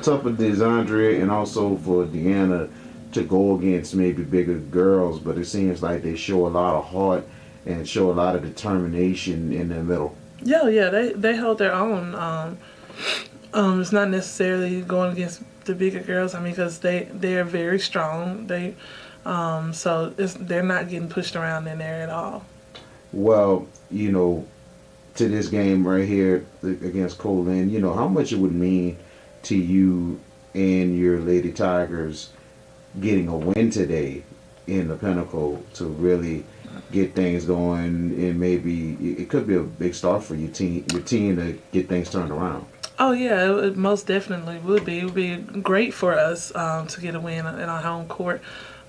tough with Desandria and also for Deanna to go against maybe bigger girls, but it seems like they show a lot of heart and show a lot of determination in the middle. Yeah, they hold their own. It's not necessarily going against the bigger girls. Because they are very strong. So they're not getting pushed around in there at all. Well, to this game right here against Co Lin, how much it would mean to you and your Lady Tigers getting a win today in the Pinnacle to really get things going, and maybe it could be a big start for your team to get things turned around. Oh yeah, it most definitely would be. It would be great for us to get a win in our home court,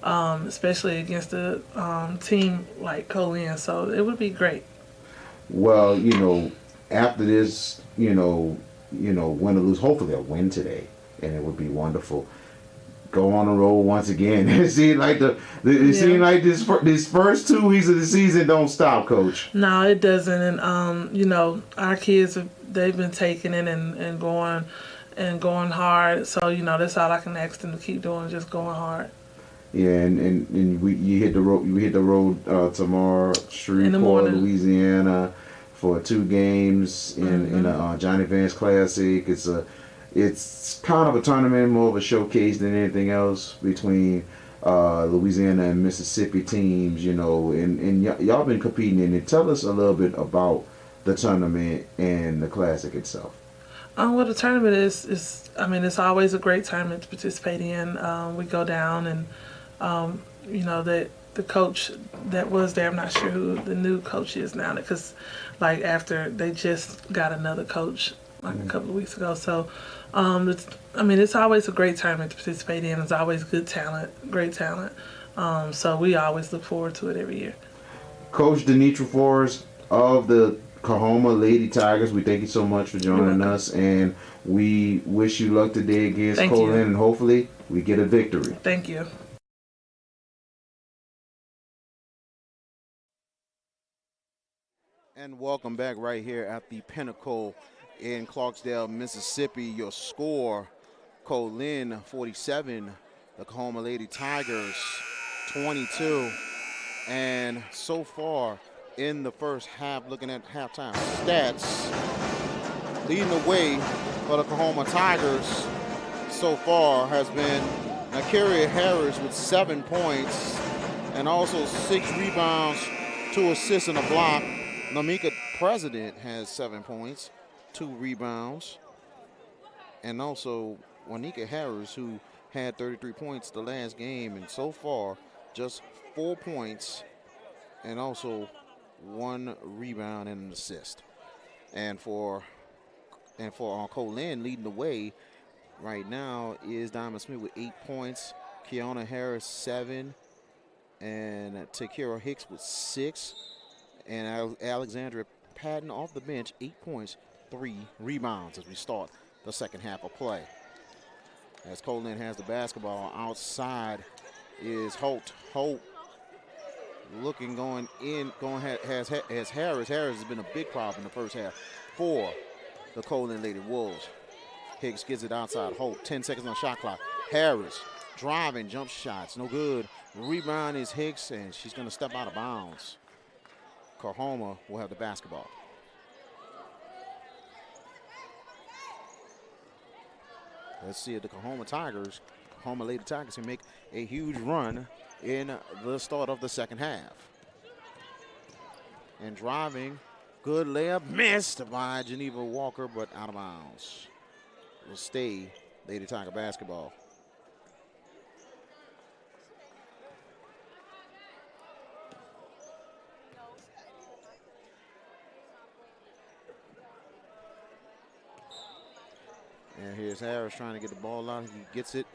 especially against a team like Co Lin. So it would be great. Well, after this, win or lose, hopefully a win today, and it would be wonderful. Go on the road once again. It seems like seems like this first 2 weeks of the season don't stop, Coach. No, it doesn't. And our kids they've been taking it and going hard. So that's all I can ask them to keep doing, just going hard. Yeah, and you hit the road. You hit the road tomorrow, Shreveport, Louisiana, for 2 games in the Johnny Vance Classic. It's kind of a tournament, more of a showcase than anything else between Louisiana and Mississippi teams. You know, and y'all been competing in it. Tell us a little bit about the tournament and the Classic itself. Well, the tournament is I mean, it's always a great tournament to participate in. We go down and. You know, that the coach that was there, I'm not sure who the new coach is now, because like after they just got another coach like a couple of weeks ago. So, it's always a great tournament to participate in. It's always good talent, great talent. So we always look forward to it every year. Coach Denitra Forrest of the Coahoma Lady Tigers, we thank you so much for joining us, and we wish you luck today against Co Lin, and hopefully we get a victory. Thank you. And welcome back right here at the Pinnacle in Clarksdale, Mississippi. Your score, Co Lin 47, the Coahoma Lady Tigers 22. And so far in the first half, looking at halftime stats, leading the way for the Coahoma Tigers so far has been Nakaria Harris with 7 points and also 6 rebounds, 2 assists and a block. Namika President has 7 points, 2 rebounds, and also Juanika Harris, who had 33 points the last game, and so far just 4 points and also 1 rebound and an assist. And for Co Lin, leading the way right now is Diamond Smith with 8 points, Kiana Harris 7, and Takira Hicks with 6. And Alexandra Patton off the bench, 8 points, 3 rebounds as we start the second half of play. As Co Lin has the basketball, outside is Holt. Holt looking, going in, has Harris. Harris has been a big problem in the first half for the Co Lin Lady Wolves. Hicks gets it outside. Holt, 10 seconds on the shot clock. Harris driving, jump shots, no good. Rebound is Hicks, and she's going to step out of bounds. Coahoma will have the basketball. Let's see if the Coahoma Lady Tigers can make a huge run in the start of the second half. And driving, good layup, missed by Geneva Walker, but out of bounds. Will stay Lady Tiger basketball. And here's Harris trying to get the ball out. He gets it,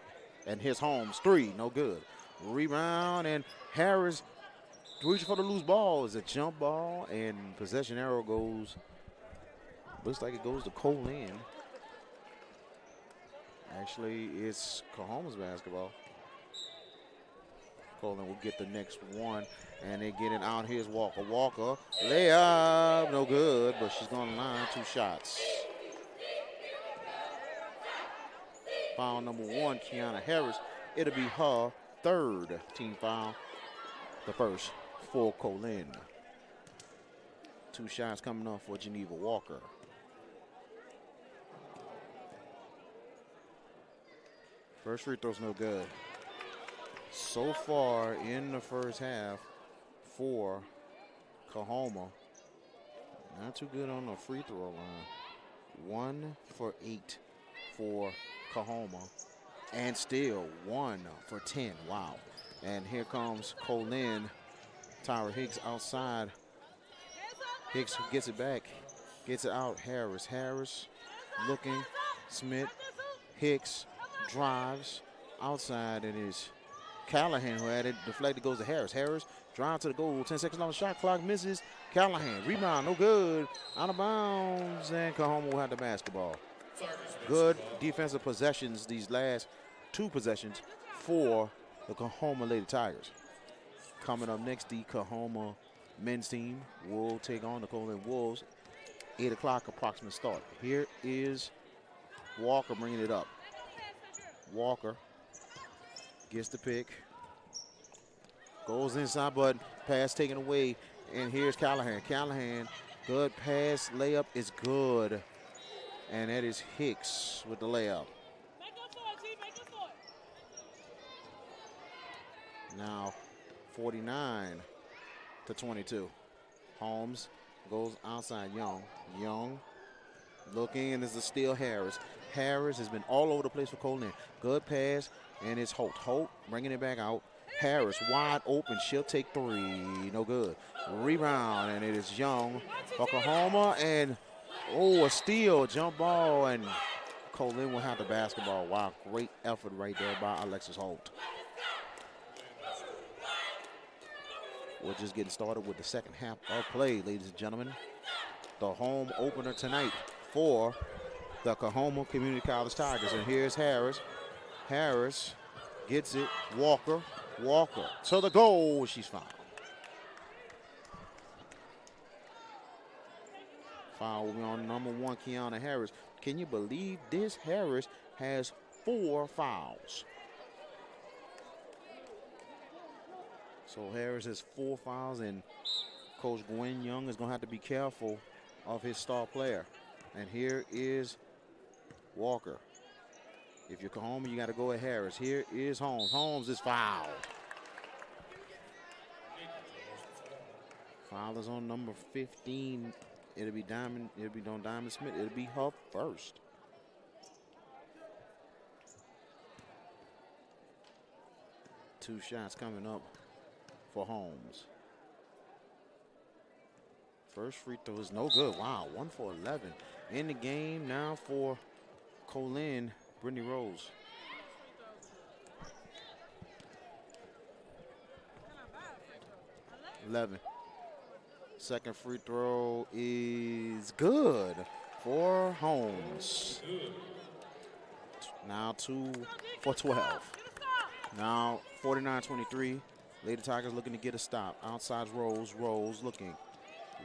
and here's Holmes. 3, no good. Rebound, and Harris reaching for the loose ball. It's a jump ball, and possession arrow goes, looks like it goes to Co Lin. Actually, it's Coahoma's basketball. Co Lin will get the next one, and they get it out. Here's Walker. Walker, layup, no good, but she's going to line 2 shots. Foul number 1, Kiana Harris. It'll be her 3rd team foul, the first for Co Lin. 2 shots coming up for Geneva Walker. First free throw's no good. So far in the first half for Coahoma, not too good on the free throw line. 1 for 8 for Coahoma, and still 1 for 10. Wow. And here comes Co Lin. Tyra Hicks outside. Hicks gets it back, gets it out. Harris looking. Smith. Hicks drives outside, and it's Callahan who had it deflected, goes to Harris. Harris drive to the goal. 10 seconds on the shot clock, misses. Callahan rebound, no good. Out of bounds, and Coahoma will have the basketball. Good defensive possessions these last 2 possessions for the Coahoma Lady Tigers. Coming up next, the Coahoma men's team will take on the Co Lin Wolves. 8 o'clock approximate start. Here is Walker bringing it up. Walker gets the pick, Goes inside, but pass taken away. And here's Callahan. Callahan, good pass. Layup is good. And that is Hicks with the layup. Now 49-22. Holmes goes outside. Young. Young looking, and this is still Harris. Harris has been all over the place for Co Lin. Good pass, and it's Holt. Holt bringing it back out. Harris wide open. She'll take three. No good. Rebound, and it is Young. Oklahoma, and a steal. Jump ball, and Co Lin will have the basketball. Wow, great effort right there by Alexis Holt. We're just getting started with the second half of play, ladies and gentlemen. The home opener tonight for the Coahoma Community College Tigers. And here's Harris. Harris gets it. Walker. Walker to the goal. She's fouled. Foul will be on number 1, Kiana Harris. Can you believe this? Harris has 4 fouls. So Harris has 4 fouls, and Coach Gwen Young is going to have to be careful of his star player. And here is Walker. If you're Coahoma, you got to go at Harris. Here is Holmes. Holmes is fouled. Foul is on number 15. It'll be Diamond. It'll be on Diamond Smith. It'll be her first. Two shots coming up for Holmes. First free throw is no good. Wow, 1 for 11. In the game now for Co Lin, Brittany Rose. Second free throw is good for Holmes. Now 2 for 12. Now 49-23. Lady Tigers looking to get a stop. Outside Rose. Rose looking.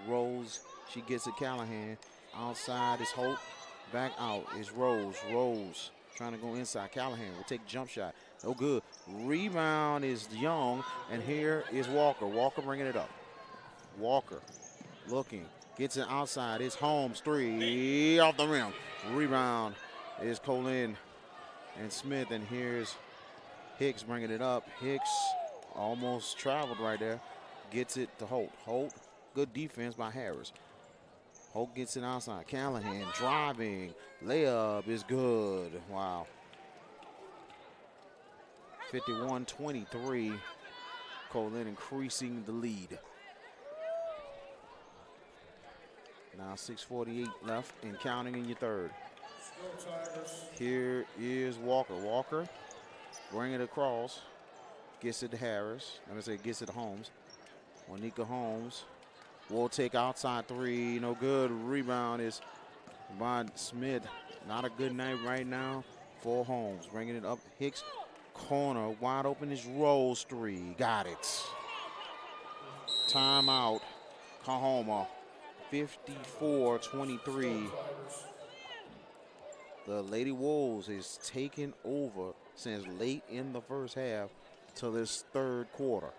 Rose, she gets it. Callahan. Outside is Hope. Back out is Rose. Rose trying to go inside. Callahan will take jump shot. No good. Rebound is Young. And here is Walker. Walker bringing it up. Walker looking. Gets it outside. It's Holmes. 3 off the rim. Rebound is Co Lin and Smith. And here's Hicks bringing it up. Hicks almost traveled right there. Gets it to Holt. Holt, good defense by Harris. Holt gets it outside. Callahan driving. Layup is good. Wow. 51-23. Co Lin increasing the lead. Now 6:48 left and counting in your third. Here is Walker. Walker bring it across. Gets it to Harris. Gets it to Holmes. Monica Holmes will take outside 3. No good. Rebound is by Smith. Not a good night right now for Holmes. Bringing it up. Hicks corner. Wide open is Rose. 3. Got it. Timeout. Coahoma. 54-23. The Lady Wolves is taking over since late in the first half to this third quarter.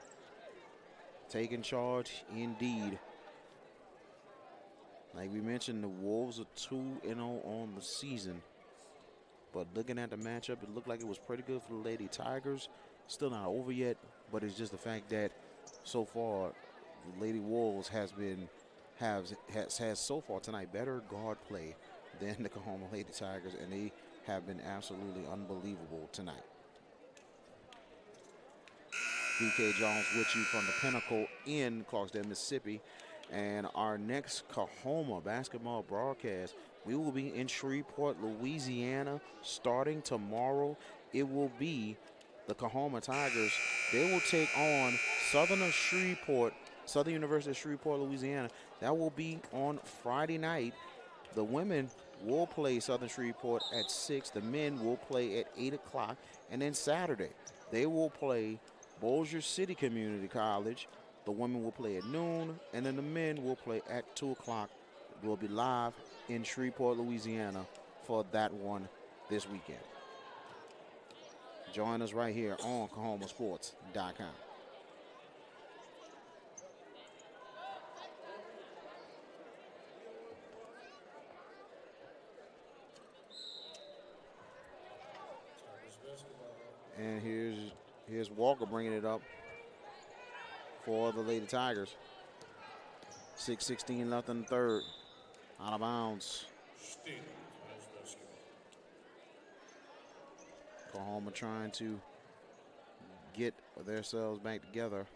Taking charge indeed. Like we mentioned, the Wolves are 2-0 on the season. But looking at the matchup, it looked like it was pretty good for the Lady Tigers. Still not over yet, but it's just the fact that so far, the Lady Wolves has so far tonight better guard play than the Coahoma Lady Tigers, and they have been absolutely unbelievable tonight. DK Jones with you from the Pinnacle in Clarksdale, Mississippi. And our next Coahoma basketball broadcast, we will be in Shreveport, Louisiana, starting tomorrow. It will be the Coahoma Tigers. They will take on Southern University of Shreveport, Louisiana. That will be on Friday night. The women will play Southern Shreveport at 6. The men will play at 8 o'clock. And then Saturday, they will play Bossier City Community College. The women will play at noon, and then the men will play at 2 o'clock. We'll be live in Shreveport, Louisiana for that one this weekend. Join us right here on CoahomaSports.com. And here's Walker bringing it up for the Lady Tigers. 6:16 left in the third. Out of bounds. Coahoma trying to get themselves back together.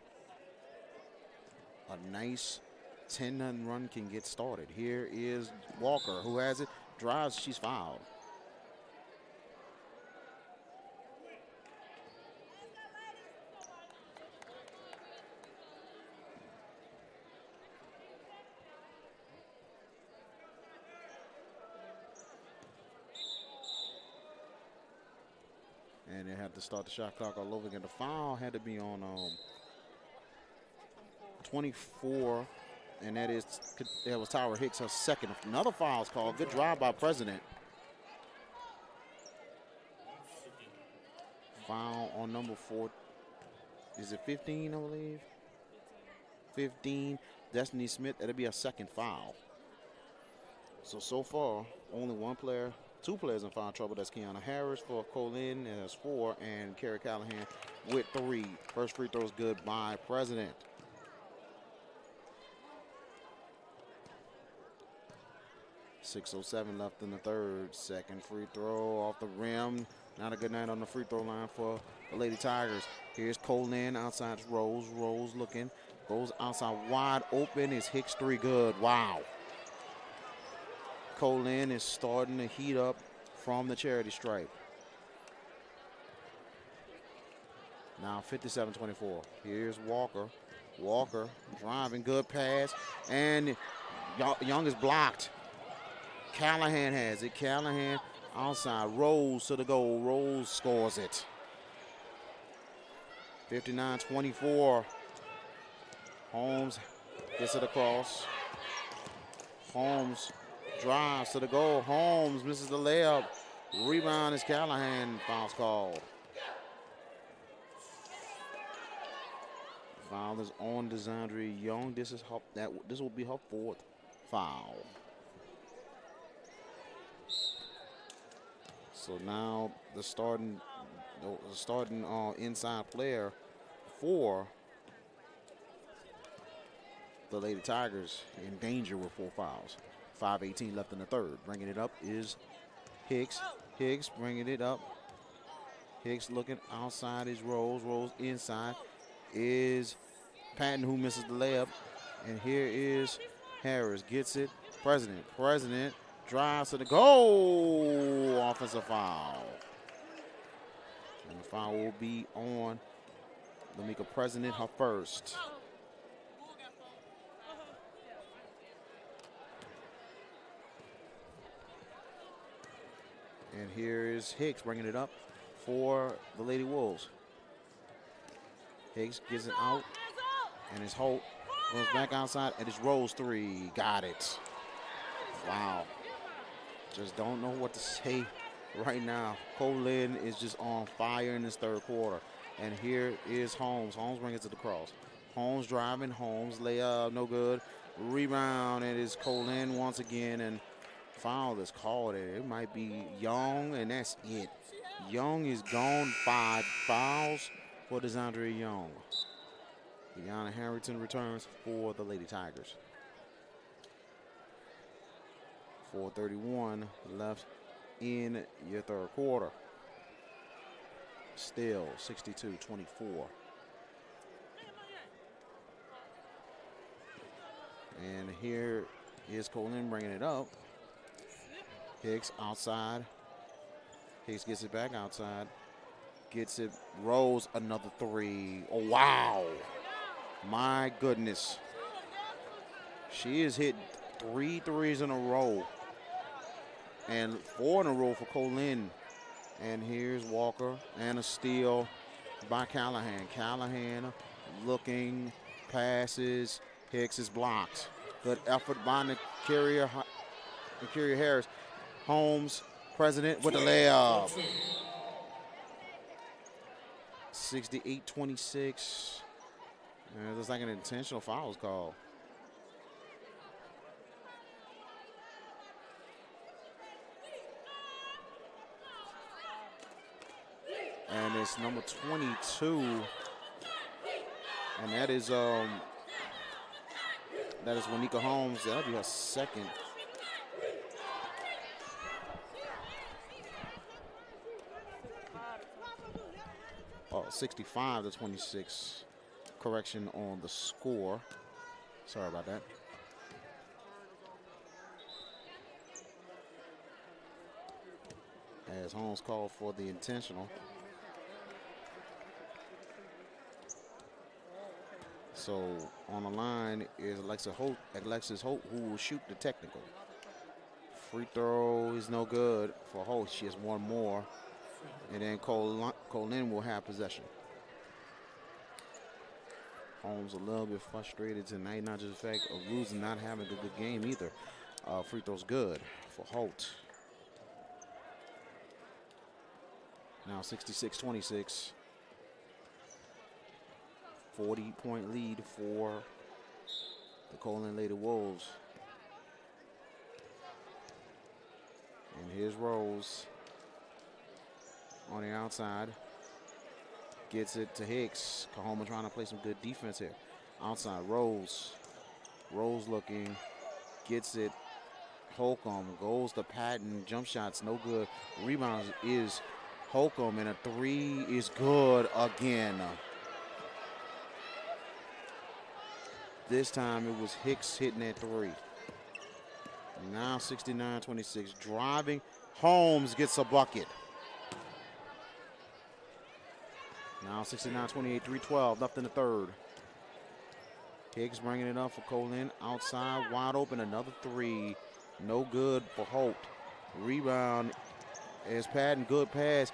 A nice 10-0 run can get started. Here is Walker, who has it, drives, she's fouled. And they had to start the shot clock all over again. The foul had to be on 24, and that was Tyra Hicks, her second. Another foul is called. Good drive by President. Foul on number 4. Is it 15, I believe? 15. Destiny Smith. That'll be a second foul. So far, only two players in foul trouble. That's Kiana Harris for Co Lin, and that's 4, and Kerry Callahan with 3. First free throw is good by President. .607 left in the third. Second free throw off the rim. Not a good night on the free throw line for the Lady Tigers. Here's Co Lin outside Rose. Rose looking. Goes outside wide open. Is Hicks 3 good? Wow. Co Lin is starting to heat up from the charity stripe. Now 57-24. Here's Walker. Walker driving, good pass, and Young is blocked. Callahan has it. Callahan outside, Rose to the goal. Rose scores it. 59-24. Holmes gets it across. Holmes drives to the goal. Holmes misses the layup. Rebound is Callahan. Foul's called. Foul is on DeSandre Young. This will be her 4th foul. So now the starting inside player for the Lady Tigers in danger with 4 fouls. 5:18 left in the third. Bringing it up is Hicks. Hicks bringing it up. Hicks looking outside is Rose. Rose inside is Patton, who misses the layup. And here is Harris. Gets it. President drives to the goal. Offensive foul. And the foul will be on Lamika President, her first. And here is Hicks bringing it up for the Lady Wolves. Hicks gets it out, and it's Holt. Goes back outside, and it's Rose 3. Got it. Wow. Just don't know what to say right now. Co Lin is just on fire in this third quarter. And here is Holmes. Holmes brings it to the cross. Holmes driving. Holmes layup, no good. Rebound, and it's Co Lin once again, and foul is called. It might be Young, and that's it. Young is gone. 5 fouls for DeSandre Young. Deanna Harrington returns for the Lady Tigers. 4:31 left in your third quarter. Still 62-24. And here is Co Lin bringing it up. Hicks outside. Hicks gets it back outside. Gets it. Rose, another 3. Oh, wow. My goodness. She has hit 3 threes in a row. And 4 in a row for Co Lin. And here's Walker and a steal by Callahan. Callahan looking, passes. Hicks is blocked. Good effort by Nicaria Harris. Holmes, President with the layup. 68-26. It looks like an intentional foul was called. And it's number 22. And that is Wanika Holmes. That'll be her second. Oh, 65-26. Correction on the score. Sorry about that. As Holmes called for the intentional. So on the line is Alexis Holt, who will shoot the technical. Free throw is no good for Holt. She has one more. And then Co Lin will have possession. Holmes a little bit frustrated tonight, not just the fact of losing, not having a good game either. Free throw's good for Holt. Now 66-26. 40-point lead for the Co Lin Lady Wolves. And here's Rose on the outside. Gets it to Hicks. Coahoma trying to play some good defense here. Outside, Rose. Rose looking. Gets it. Holcomb goes to Patton. Jump shots, no good. Rebounds is Holcomb, and a three is good again. This time it was Hicks hitting that three. Now 69-26. Driving. Holmes gets a bucket. Now 69-28, 3:12 left in the third. Higgs bringing it up for Co Lin. Outside, wide open, another three. No good for Holt. Rebound is Patton, good pass.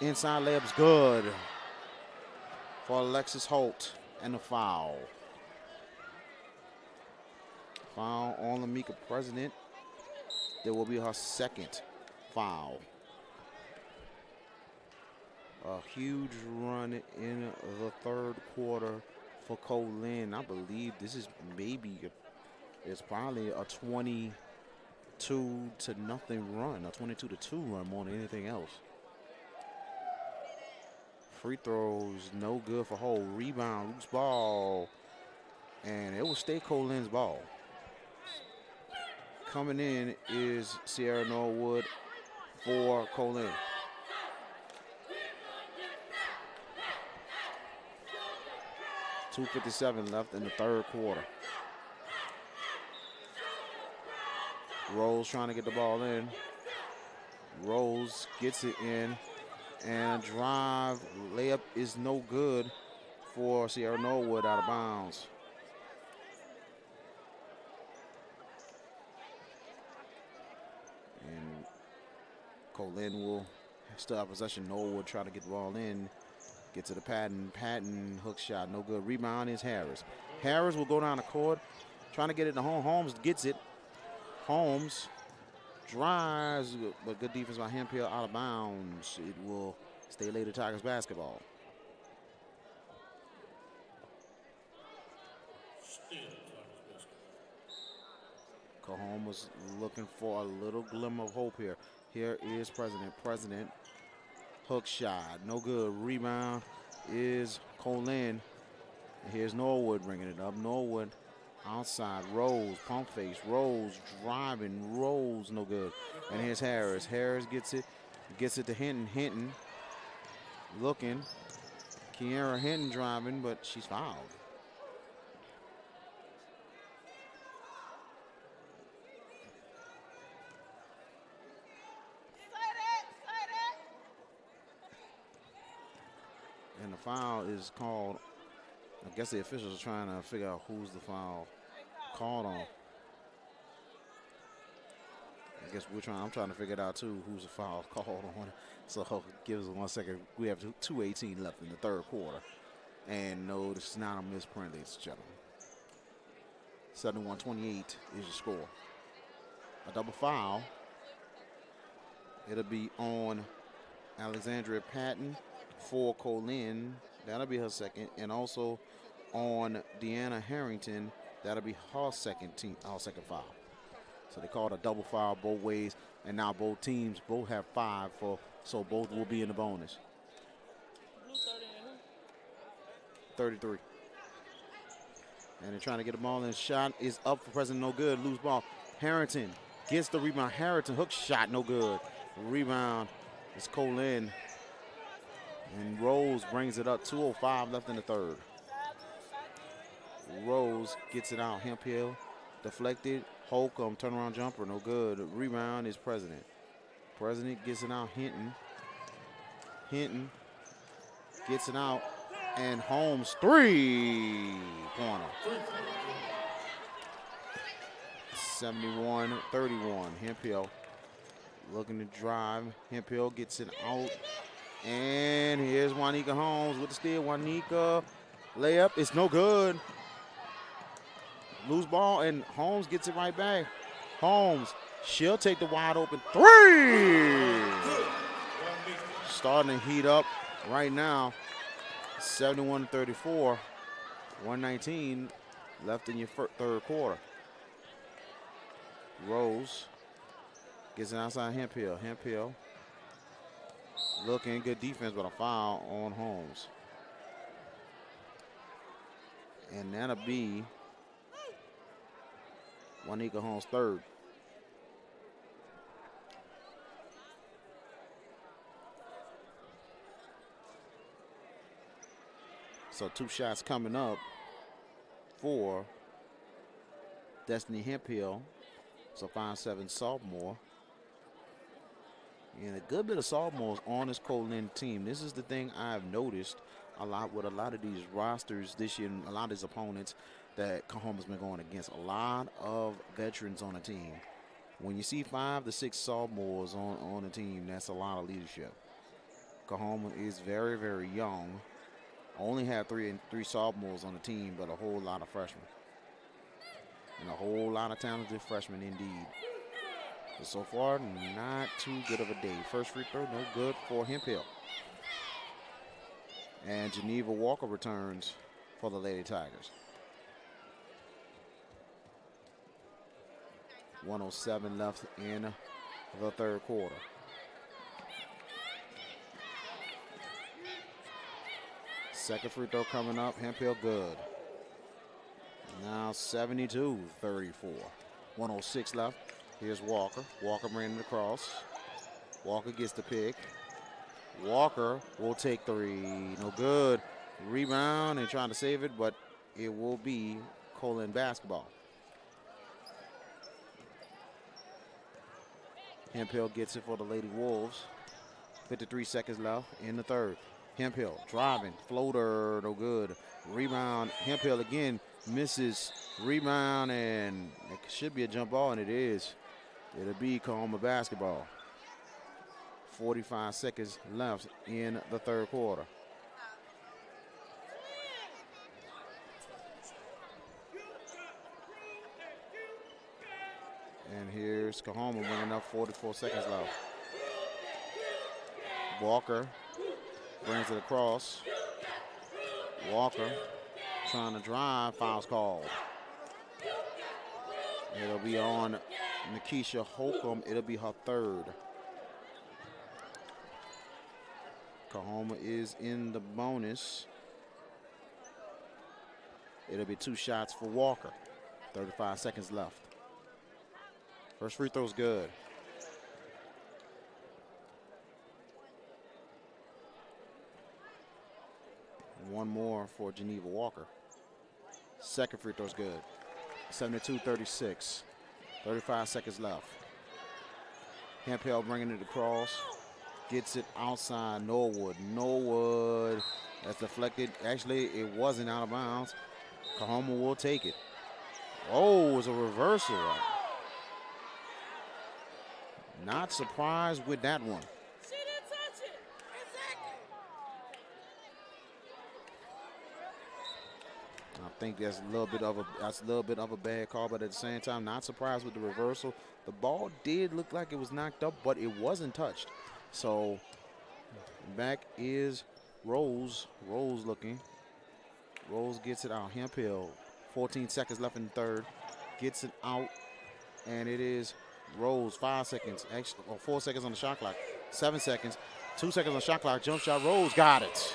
Inside layup's good for Alexis Holt, and a foul. Foul on Lamika President. There will be her second foul. A huge run in the third quarter for Co Lin. I believe this is it's probably a 22-0 run, a 22-2 run more than anything else. Free throws, no good for Holt. Rebound, loose ball, and it will stay Co Lin's ball. Coming in is Sierra Norwood for Co Lin. .257 left in the third quarter. Rose trying to get the ball in. Rose gets it in, and a drive layup is no good for Sierra Norwood, out of bounds. And Co Lin will still have possession. Norwood trying to get the ball in. Get to the Patton. Patton hook shot, no good. Rebound is Harris. Harris will go down the court, trying to get it to Holmes. Gets it. Holmes drives, but good defense by Hemphill, out of bounds. It will stay Lady Tigers basketball. Coahoma's looking for a little glimmer of hope here. Here is President. President, hook shot, no good. Rebound is Co Lin. And here's Norwood bringing it up. Norwood outside. Rose, pump face. Rose driving. Rose, no good. And here's Harris. Harris gets it to Hinton. Hinton looking. Kiara Hinton driving, but she's fouled. And the foul is called. I guess the officials are trying to figure out who's the foul called on. I guess I'm trying to figure it out too, who's the foul called on. So give us 1 second. We have 2:18 left in the third quarter. And no, this is not a misprint, ladies and gentlemen. 71-28 is the score. A double foul. It'll be on Alexandria Patton for Co Lin. That'll be her second. And also on Deanna Harrington, that'll be her second foul. So they called a double foul both ways, and now both teams both have 5, so both will be in the bonus. 33. And they're trying to get the ball, and shot is up for President, no good. Loose ball. Harrington gets the rebound. Harrington hook shot, no good. Rebound is Co Lin. And Rose brings it up. 2:05 left in the third. Rose gets it out. Hemphill deflected. Holcomb turnaround jumper, no good. Rebound is President. President gets it out. Hinton gets it out. And Holmes, 3-pointer. 71-31. Hemphill looking to drive. Hemphill gets it out. And here's Juanika Holmes with the steal. Juanika layup. It's no good. Loose ball, and Holmes gets it right back. Holmes, she'll take the wide open 3. Starting to heat up right now. 71-34. 119 left in your third quarter. Rose gets it outside Hemphill. Hemphill looking, good defense, but a foul on Holmes. And that'll be Juanika Holmes' third. So 2 shots coming up for Destiny Hemphill. So 5'7" sophomore. And a good bit of sophomores on this Co Lin team. This is the thing I've noticed a lot with a lot of these rosters this year and a lot of these opponents that Coahoma's been going against. A lot of veterans on the team. When you see 5 to 6 sophomores on the team, that's a lot of leadership. Coahoma is very, very young. Only have 3 sophomores on the team, but a whole lot of freshmen. And a whole lot of talented freshmen indeed. But so far, not too good of a day. First free throw, no good for Hemphill. And Geneva Walker returns for the Lady Tigers. 1:07 left in the third quarter. Second free throw coming up. Hemphill good. Now 72-34. 1:06 left. Here's Walker. Walker bringing it across. Walker gets the pick. Walker will take 3. No good. Rebound and trying to save it, but it will be Co Lin basketball. Hemphill gets it for the Lady Wolves. 53 seconds left in the third. Hemphill driving, floater, no good. Rebound, Hemphill again misses. Rebound, and it should be a jump ball, and it is. It'll be Coahoma basketball. 45 seconds left in the third quarter. And here's Coahoma bringing up 44 seconds left. Walker brings it across. Walker trying to drive, fouls called. It'll be on Nikisha Holcomb. It'll be her third. Coahoma is in the bonus. It'll be 2 shots for Walker. 35 seconds left. First free throw's good. One more for Geneva Walker. Second free throw's good. 72-36. 35 seconds left. Hemphill bringing it across. Gets it outside Norwood. Norwood, that's deflected. Actually, it wasn't out of bounds. Coahoma will take it. Oh, it was a reversal. Not surprised with that one. She didn't touch it. Exactly. I think that's a little bit of a bad call, but at the same time, not surprised with the reversal. The ball did look like it was knocked up, but it wasn't touched. So back is Rose. Rose looking. Rose gets it out. Hemphill. 14 seconds left in the third. Gets it out, and it is Rose. 5 seconds. Actually, 4 seconds on the shot clock. 7 seconds. 2 seconds on the shot clock. Jump shot. Rose got it.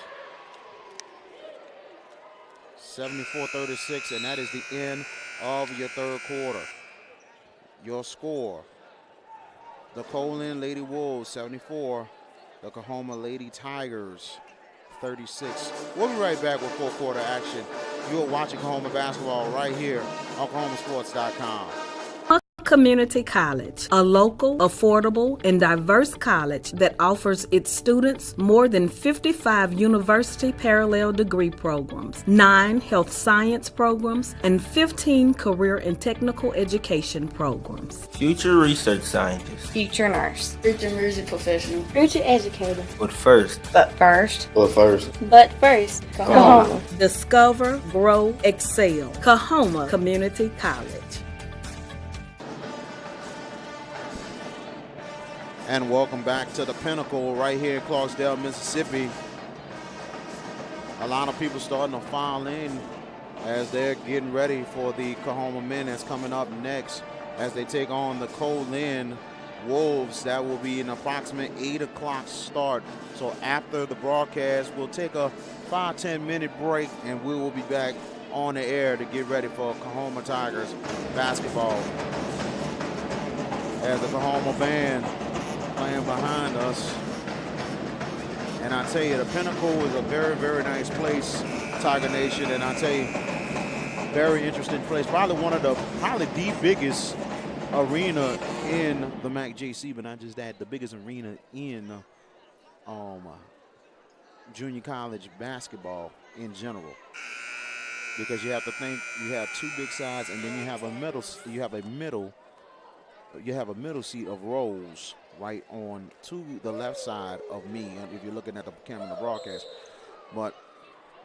74-36, and that is the end of your third quarter. Your score, the Co Lin Lady Wolves 74, the Coahoma Lady Tigers 36. We'll be right back with fourth quarter action. You are watching Coahoma basketball right here on CoahomaSports.com. Community College, a local, affordable, and diverse college that offers its students more than 55 university parallel degree programs, 9 health science programs, and 15 career and technical education programs. Future research scientist. Future nurse. Future music professional. Future educator. But first. But first. But first. Coahoma. Discover, grow, excel. Coahoma Community College. And welcome back to the Pinnacle right here in Clarksdale, Mississippi. A lot of people starting to file in as they're getting ready for the Coahoma men that's coming up next as they take on the Co Lin Wolves. That will be an approximate 8 o'clock start. So after the broadcast, we'll take a 5-10 minute break and we will be back on the air to get ready for Coahoma Tigers basketball. As the Coahoma band playing behind us. And I tell you, the Pinnacle is a very, very nice place, Tiger Nation. And I tell you, very interesting place. Probably the biggest arena in the MACJC, but not just that, the biggest arena in junior college basketball in general. Because you have to think, you have 2 big sides, and then you have a middle seat of rows right on to the left side of me, if you're looking at the camera in the broadcast. But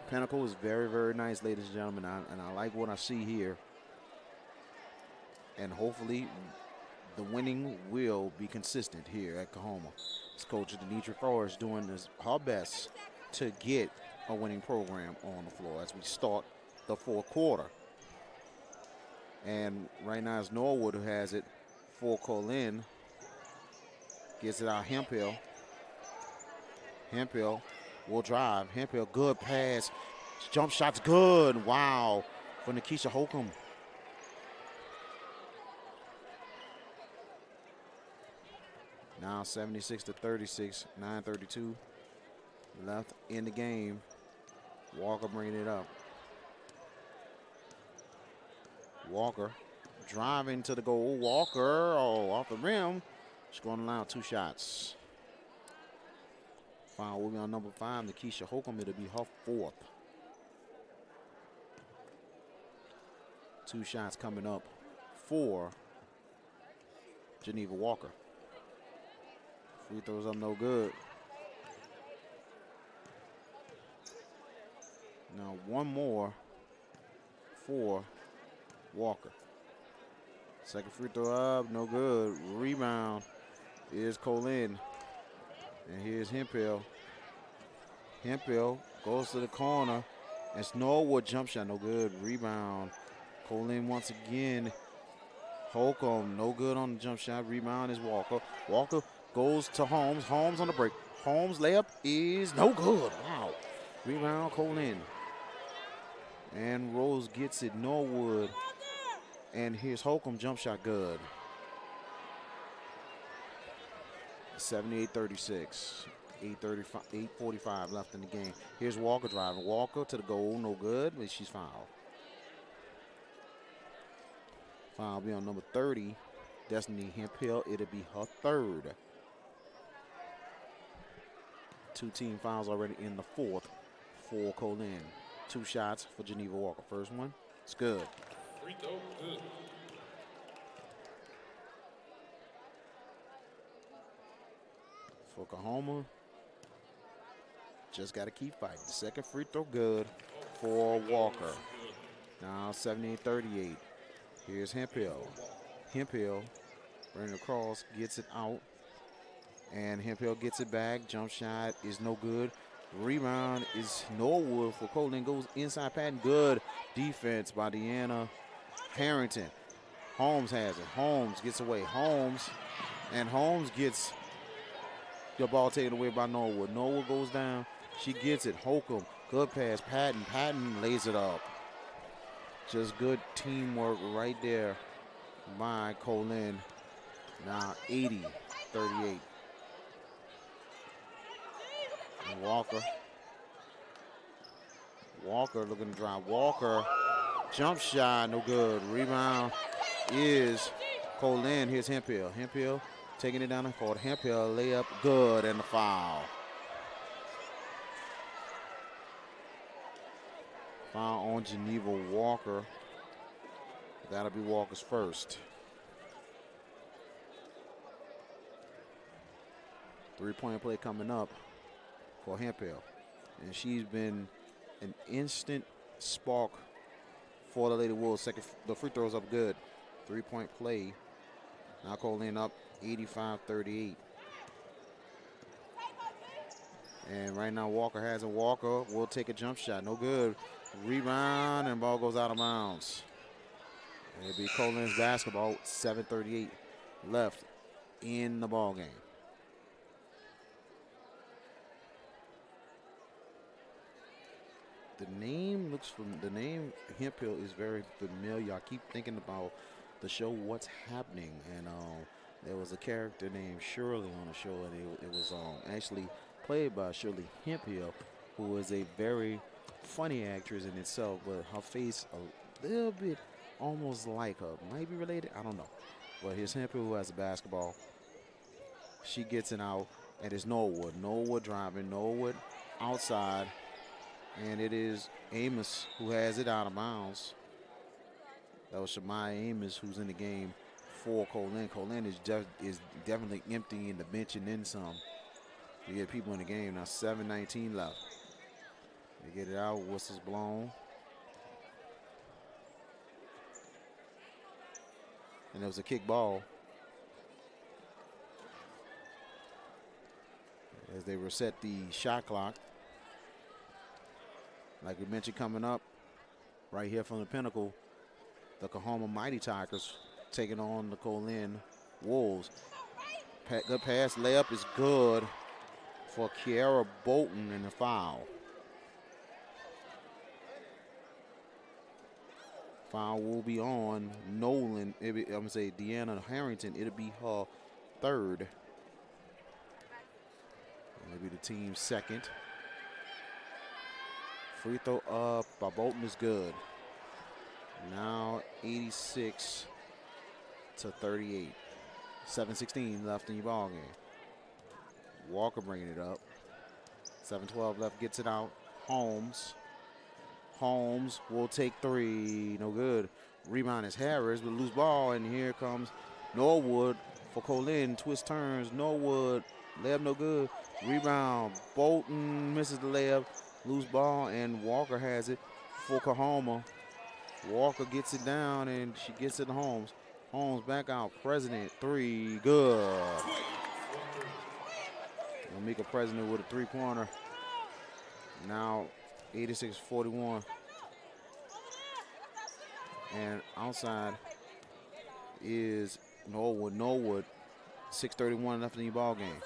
Pinnacle is very, very nice, ladies and gentlemen, and I like what I see here. And hopefully the winning will be consistent here at Coahoma. This coach Denitra Forrest doing her best to get a winning program on the floor as we start the fourth quarter. And right now it's Norwood who has it for Co Lin. Gets it out Hemphill. Hemphill will drive. Hemphill, good pass. Jump shot's good. Wow. For Nikisha Holcomb. Now 76-36, 9:32 left in the game. Walker bringing it up. Walker driving to the goal. Walker, off the rim. She's going to allow 2 shots. Foul will be on number 5, Nikisha Holcomb. It'll be her 4th. 2 shots coming up for Geneva Walker. Free throws up, no good. Now 1 more for Walker. Second free throw up, no good. Rebound is Co Lin. And here's Hemphill. Hemphill goes to the corner. And Norwood jump shot, no good. Rebound. Co Lin once again. Holcomb, no good on the jump shot. Rebound is Walker. Walker goes to Holmes. Holmes on the break. Holmes layup is no good. Wow. Rebound, Co Lin. And Rose gets it. Norwood. And here's Holcomb, jump shot good. 78-36, 8:45 left in the game. Here's Walker driving. Walker to the goal, no good, but she's fouled. Foul will be on number 30, Destiny Hemphill. It'll be her 3rd. 2 team fouls already in the 4th for Co Lin. 2 shots for Geneva Walker. First one, it's good. Free throw, good. For Coahoma, just got to keep fighting. Second free throw good for Walker. Now 78-38. Here's Hemphill. Hemphill bringing it across, gets it out. And Hemphill gets it back. Jump shot is no good. Rebound is Norwood for Co Lin. Goes inside Patton. Good defense by Deanna Harrington. Holmes has it. Holmes gets away. Holmes gets the ball taken away by Norwood. Norwood goes down. She gets it. Holcomb. Good pass. Patton lays it up. Just good teamwork right there by Co Lin. Now 80-38. And Walker looking to drive. Walker, jump shot, no good. Rebound is Co Lin. Here's Hemphill. Hemphill taking it down the court. Hemphill layup, good, and the foul. Foul on Geneva Walker. That'll be Walker's first. Three-point play coming up for Hemphill. And she's been an instant spark for the Lady Wolves. The free throw's up good. Three-point play. Now Co Lin up 85-38. And right now Walker has it. Walker will take a jump shot. No good. Rebound, and ball goes out of bounds. It'll be Co Lin's basketball. 7:38 left in the ball game. The name Hemphill is very familiar. I keep thinking about the show What's Happening, and there was a character named Shirley on the show, and it was actually played by Shirley Hemphill, who is a very funny actress in itself, but her face a little bit almost like her. Might be related, I don't know. But here's Hemphill who has the basketball. She gets it out, and it's Norwood. Norwood driving, Norwood outside, and it is Amos who has it out of bounds. That was Shemai Amos who's in the game for Co Lin. Co Lin is definitely emptying the bench and then some. You get people in the game now. 7:19 left. They get it out. Whistle's blown. And it was a kick ball. As they reset the shot clock. Like we mentioned, coming up right here from the Pinnacle, the Coahoma Mighty Tigers taking on the Co Lin Wolves. Good pass. Layup is good for Kiara Bolton, and the foul. Foul will be on Nolan. I'm going to say Deanna Harrington. It'll be her third. It'll be the team's second. Free throw up by Bolton is good. Now 86-38. 7:16 left in your ball game. Walker bringing it up. 7:12 left, gets it out. Holmes will take three. No good. Rebound is Harris with a loose ball, and here comes Norwood for Co Lin. Twist turns. Norwood. Layup no good. Rebound. Bolton misses the layup. Loose ball, and Walker has it for Coahoma. Walker gets it down, and she gets it to Holmes. Holmes back out. President, three. Good. Mika President with a three-pointer. Now 86-41. And outside is Norwood. 6:31 left in the ball game.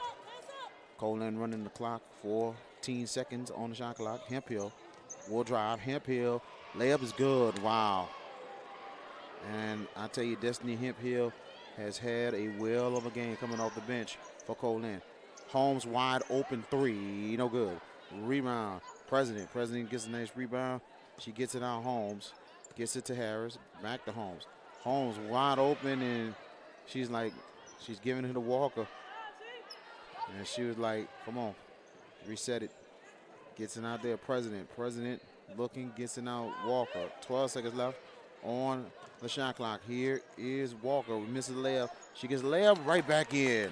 Co Lin running the clock. 14 seconds on the shot clock. Hemphill will drive. Hemphill. Layup is good. Wow. And I tell you, Destiny Hemphill has had a whale of a game coming off the bench for Co Lin. Holmes wide open three. No good. Rebound. President gets a nice rebound. She gets it out. Holmes gets it to Harris. Back to Holmes. Holmes wide open, and she's giving it to Walker. And she was like, come on, reset it. Gets it out there. President looking, gets it out. Walker. 12 seconds left on the shot clock. Here is Walker. We misses the layup. She gets the layup right back in.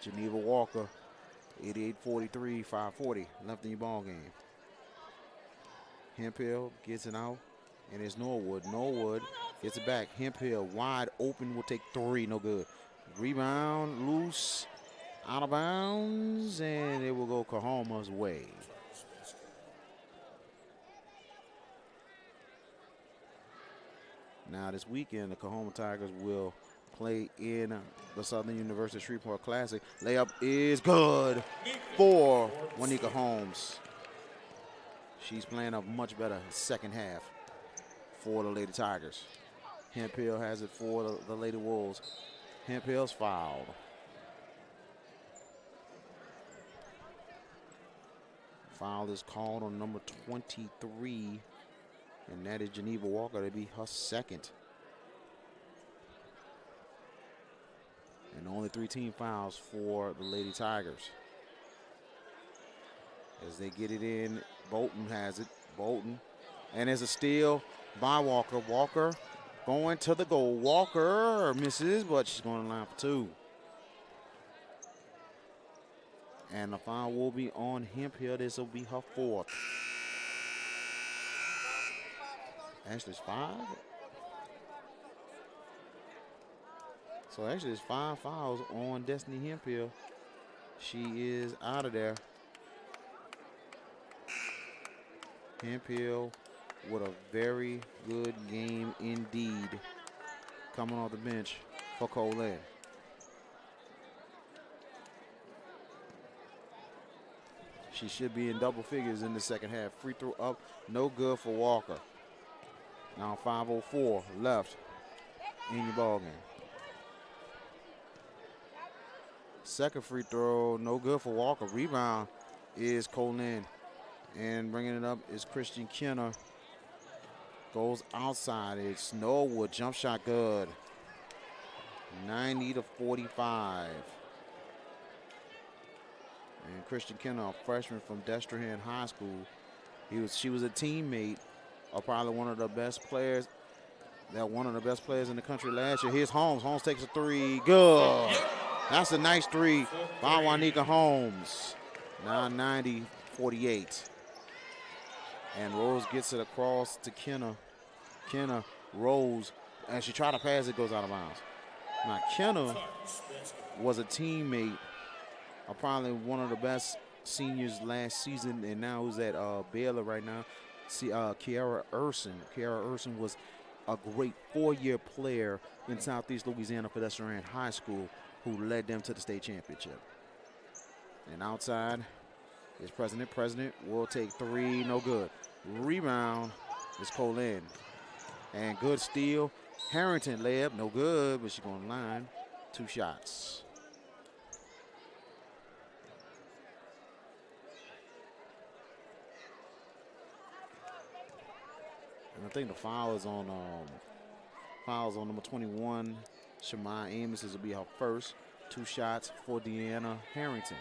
Geneva Walker, 88-43, 5:40 left in your ball game. Hemphill gets it out, and it's Norwood. Norwood gets it back. Hemphill wide open will take three, no good. Rebound, loose, out of bounds, and it will go Coahoma's way. Now this weekend, the Coahoma Tigers will play in the Southern University Shreveport Classic. Layup is good for Juanika Holmes. She's playing a much better second half for the Lady Tigers. Hemphill has it for the Lady Wolves. Hemphill's fouled. Foul is called on number 23, and that is Geneva Walker. To be her second. And only 3 team fouls for the Lady Tigers. As they get it in, Bolton has it. Bolton. And there's a steal by Walker. Walker going to the goal. Walker misses, but she's going to line for 2. And the foul will be on Hemphill. This will be her 4th. Actually, it's 5. So actually, it's 5 fouls on Destiny Hemphill. She is out of there. Hemphill with a very good game indeed, coming off the bench for Co Lin. She should be in double figures in the second half. Free throw up, no good for Walker. Now 5:04 left in your ball game. Second free throw, no good for Walker. Rebound is Co Lin. And bringing it up is Christian Kenner. Goes outside. It's Norwood. Jump shot good. 90-45. And Christian Kenner, a freshman from Destrehan High School. She was a teammate of probably one of the best players. One of the best players in the country last year. Here's Holmes. Holmes takes a 3. Good. That's a nice 3 by Juanika Holmes. Now 90-48. And Rose gets it across to Kenner. Kenner, Rose, as she tried to pass, it goes out of bounds. Now, Kenner was a teammate of probably one of the best seniors last season, and now who's at Baylor right now. Kiara Urson. Kiara Urson was a great 4-year player in Southeast Louisiana for Destrehan High School, who led them to the state championship. And outside is President. President will take 3, no good. Rebound is Co Lin. And good steal. Harrington layup, no good, but she's going to line. 2 shots. And I think the foul is on number 21. Shemai Amos. This will be her first. 2 shots for Deanna Harrington.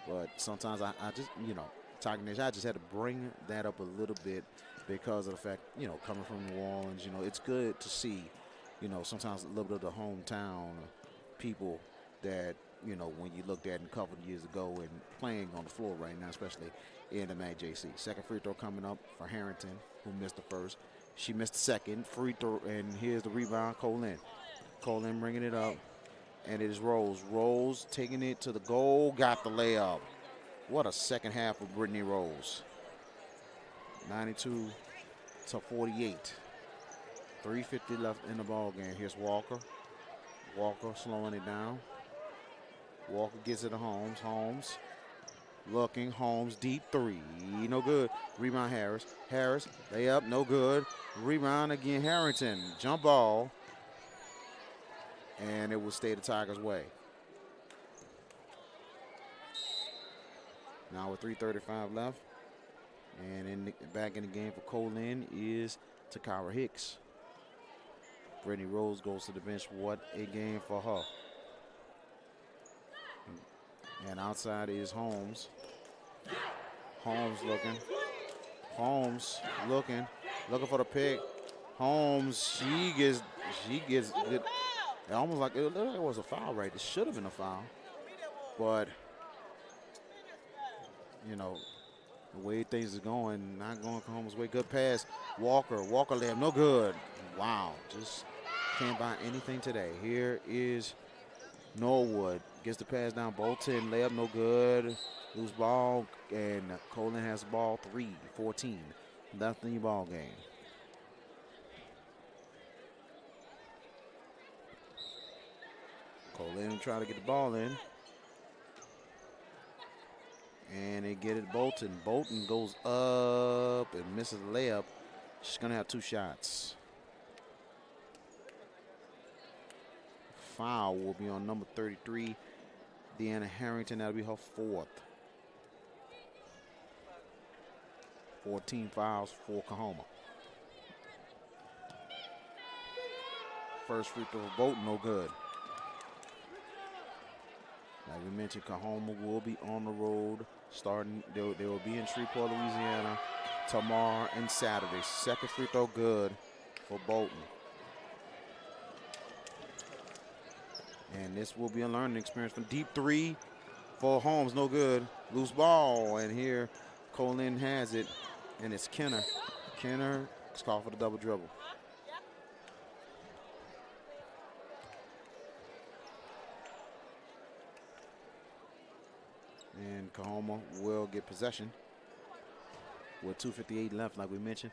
But sometimes I just, Tiger Nation, I just had to bring that up a little bit because of the fact, coming from New Orleans, it's good to see, sometimes a little bit of the hometown people that, when you looked at a couple of years ago and playing on the floor right now, especially in the MAC JC. Second free throw coming up for Harrington, who missed the first. She missed the second free throw, and here's the rebound, Co Lin. Co Lin bringing it up, and it is Rose. Rose taking it to the goal, got the layup. What a second half of Brittany Rose. 92-48. 3:50 left in the ball game. Here's Walker. Walker slowing it down. Walker gets it to Holmes. Holmes looking. Holmes deep 3. No good. Rebound Harris. Harris layup. No good. Rebound again Harrington. Jump ball. And it will stay the Tigers' way. Now with 3:35 left. And back in the game for Co Lin is Takara Hicks. Brittany Rose goes to the bench. What a game for her. And outside is Holmes. Holmes looking. Holmes looking for the pick. Holmes, she gets good. Almost like it was a foul, right? It should have been a foul. But, the way things are going, not going Holmes' way. Good pass. Walker layup, no good. Wow, just can't buy anything today. Here is Norwood. Gets the pass down. Bolton, layup, no good. Loose ball, and Co Lin has the ball. 3:14 left in the ball game. Co Lin trying to get the ball in. And they get it Bolton. Bolton goes up and misses the layup. She's going to have 2 shots. Foul will be on number 33, Deanna Harrington. That'll be her 4th. 14 fouls for Coahoma. First free throw for Bolton, no good. Like we mentioned, Coahoma will be on the road starting. They will be in Shreveport, Louisiana tomorrow and Saturday. Second free throw good for Bolton. And this will be a learning experience from deep 3 for Holmes, no good. Loose ball, and here Co Lin has it, and it's Kenner. Kenner is called for the double dribble. And Coahoma will get possession with 2:58 left, like we mentioned.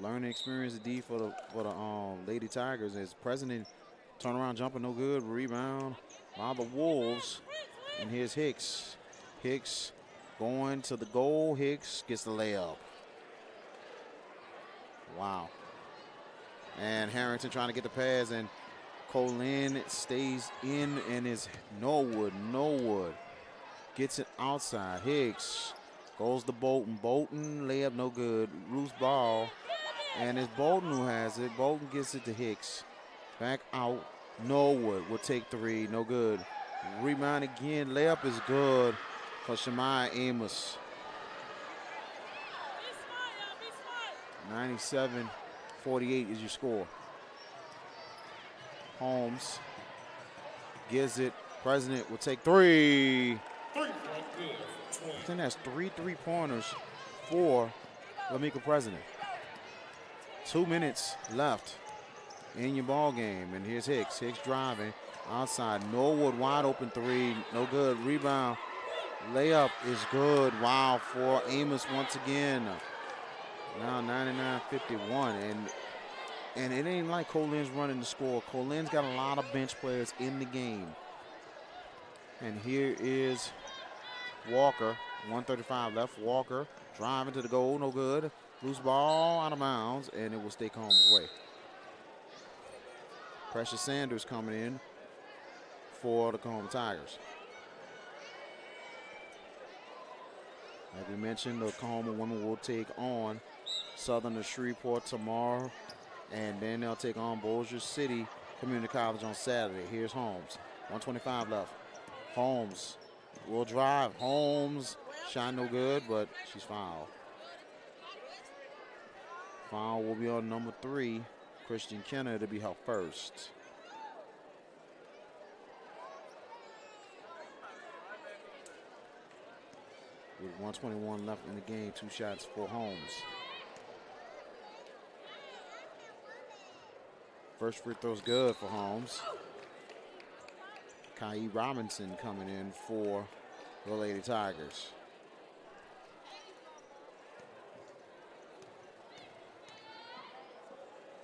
Learning experience indeed for the Lady Tigers as President turnaround jumper, no good. Rebound by the Wolves. And here's Hicks. Hicks going to the goal. Hicks gets the layup. Wow. And Harrington trying to get the pass, and Co Lin stays in and is Norwood. Gets it outside. Hicks goes to Bolton. Bolton layup no good. Loose ball. And it's Bolton who has it. Bolton gets it to Hicks. Back out. Norwood will take 3. No good. Rebound again. Layup is good for Shemai Amos. 97-48 is your score. Holmes gives it. President will take 3. I think that's 3 3-pointers for Lamika President. 2 minutes left in your ball game. And here's Hicks. Hicks driving outside. Norwood wide open 3. No good. Rebound. Layup is good. Wow, for Amos once again. Now 99-51. And it ain't like Co Lin's running the score. Co Lin's got a lot of bench players in the game. And here is Walker. 1:35 left. Walker driving to the goal. No good. Loose ball out of bounds, and it will stay Coahoma's way. Precious Sanders coming in for the Coahoma Tigers. Like we mentioned, the Coahoma women will take on Southern Shreveport tomorrow, and then they'll take on Bossier City Community College on Saturday. Here's Holmes. 1:25 left. Holmes will drive. Holmes shot no good, but she's fouled. Foul will be on number 3, Christian Kenner, to be her first. With 1:21 left in the game, 2 shots for Holmes. First free throw's good for Holmes. Kai Robinson coming in for the Lady Tigers.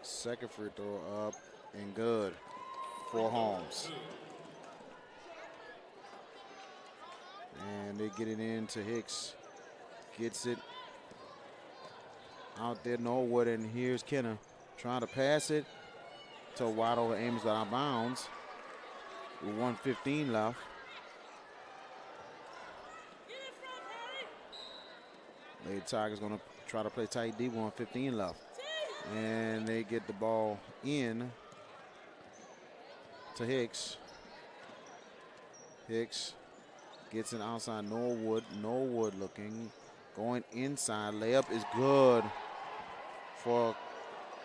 Second free throw up and good for Holmes. And they get it in to Hicks. Gets it out there, Norwood, and here's Kenner trying to pass it to wide over Amos, but out of bounds. With 1:15 left. Lady Tigers gonna try to play tight D, 1:15 left. And they get the ball in to Hicks. Hicks gets it outside Norwood. Norwood looking, going inside. Layup is good for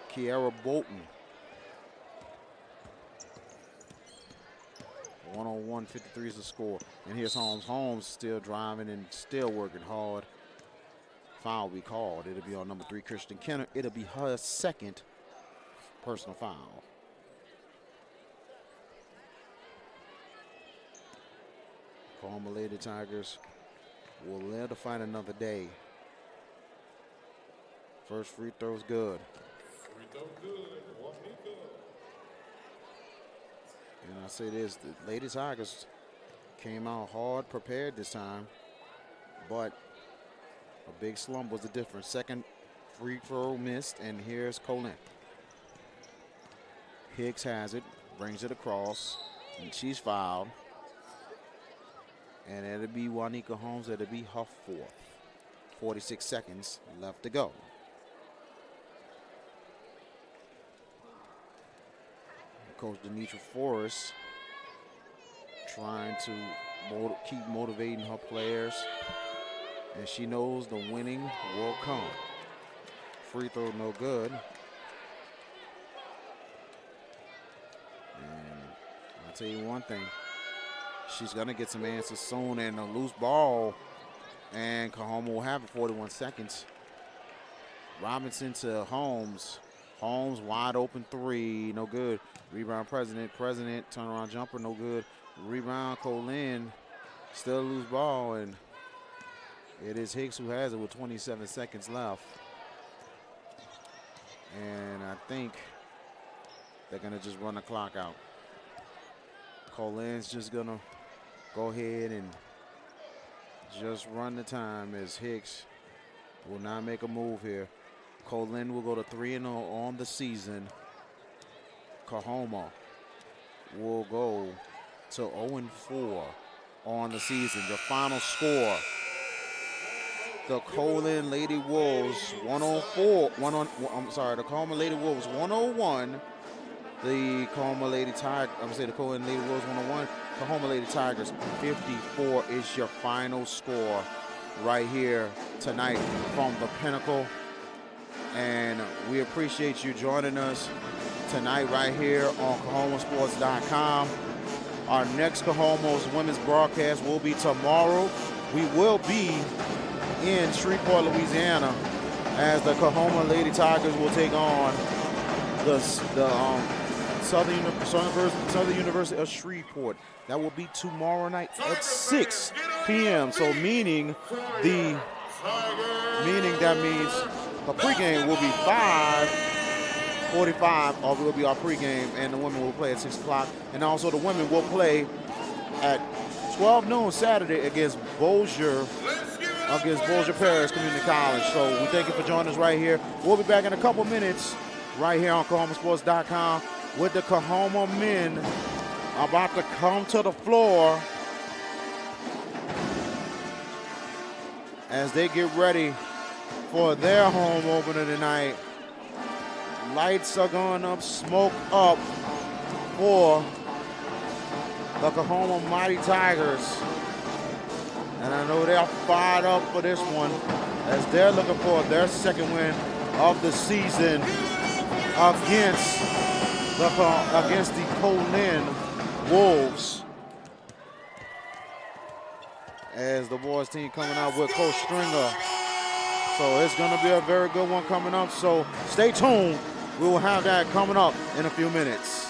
Kiara Bolton. 101-53 is the score. And here's Holmes. Holmes still driving and still working hard. Foul will be called. It'll be on number 3, Christian Kenner. It'll be her second personal foul. Coahoma Lady Tigers will live to fight another day. First free throw's good. Free throw good. And I say this, the Lady Tigers came out hard prepared this time. but a big slump was the difference. Second free throw missed, and here's Co Lin. Hicks has it, brings it across, and she's fouled. And it'll be Juanica Holmes, it'll be her fourth. 46 seconds left to go. Coach Denitra Forrest trying to keep motivating her players, and she knows the winning will come. Free throw no good. And I'll tell you one thing, she's gonna get some answers soon, and a loose ball, and Coahoma will have it. 41 seconds. Robinson to Holmes. Holmes wide open three, no good. Rebound President, turnaround jumper, no good. Rebound Co Lin, still a loose ball, and it is Hicks who has it with 27 seconds left. And I think they're gonna just run the clock out. Co Lin's just gonna go ahead and just run the time as Hicks will not make a move here. Co Lin will go to 3-0 on the season. Coahoma will go to 0-4 on the season. The final score, the Co Lin Lady Wolves the Coahoma Lady Wolves 101. The Coahoma Lady Tigers, the Co Lin Lady Wolves 101. Coahoma Lady Tigers 54 is your final score right here tonight from the Pinnacle. And we appreciate you joining us tonight right here on CoahomaSports.com. Our next Coahoma's women's broadcast will be tomorrow. We will be in Shreveport, Louisiana, as the Coahoma Lady Tigers will take on the Southern University of Shreveport. That will be tomorrow night at 6 p.m. So meaning that means the pregame will be 5:45, or will be our pregame, and the women will play at 6 o'clock. And also the women will play at 12 noon Saturday against Bossier Parish Community College. So we thank you for joining us right here. We'll be back in a couple minutes right here on CoahomaSports.com with the Coahoma men about to come to the floor as they get ready for their home opener tonight. Lights are going up, smoke up for the Coahoma Mighty Tigers. And I know they're fired up for this one as they're looking for their second win of the season against the Co Lin Wolves. As the boys team coming out with Coach Stringer. So it's going to be a very good one coming up. So stay tuned. We will have that coming up in a few minutes.